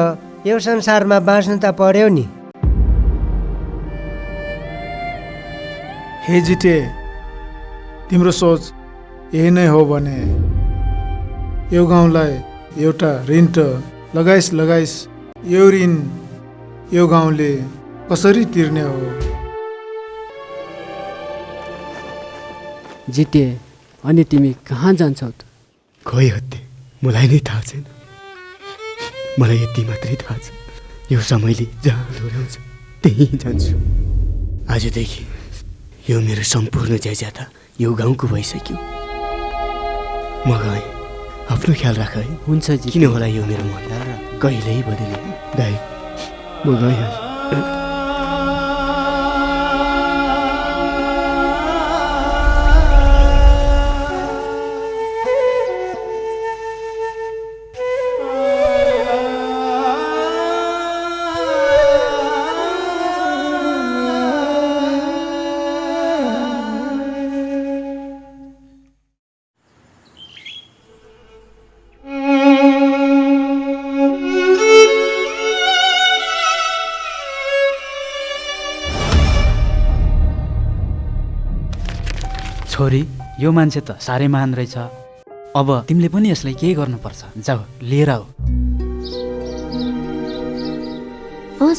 यो संसारमा बाँच्नु त पर्यो नि। हे जिते, तिम्रो सोच यही नै हो भने यो गाउँलाई एउटा ऋण त लगाइस यो ऋण यो गाउँले कसरी तिर्ने हो? जिते, अनि तिमी कहाँ जान्छौ त? खोइ हत्ते, मलाई नै थाहा छैन। मलाई यति मात्रै थाहा छ, यो समयले जहाँ डोर्याउँछ त्यहीँ जान्छु। आजदेखि यो मेरो सम्पूर्ण ज्याज्याता यो गाउँको भइसक्यो। म गएँ, आफ्नो ख्याल राख है। हुन्छ जी। किन होला यो मेरो मन कहिल्यै बदलिँदैन। दाइ, म गएँ। छोरी यो मान्छे त साह्रै महान रहेछ। अब तिमीले पनि यसलाई केही गर्नुपर्छ। जाऊ लिएर आऊ।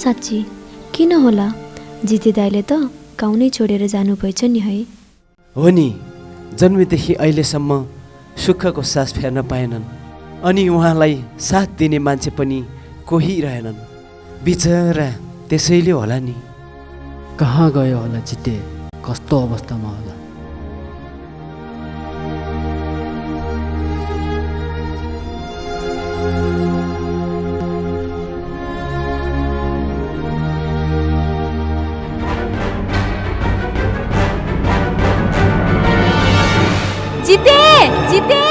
साँच्ची किन होला, जिते दाइले त गाउँ नै छोडेर जानुभएछ नि है। हो नि, जन्मेदेखि अहिलेसम्म सुखको सास फेर्न पाएनन्, अनि उहाँलाई साथ दिने मान्छे पनि कोही रहेनन्। बिचरा त्यसैले होला नि। कहाँ गयो होला जिते, कस्तो अवस्थामा होला। जिते जिते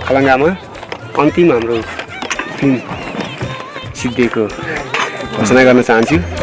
खलङ्गामा अन्तिम हाम्रो फिल्म सिद्धिएको घोषणा गर्न चाहन्छु।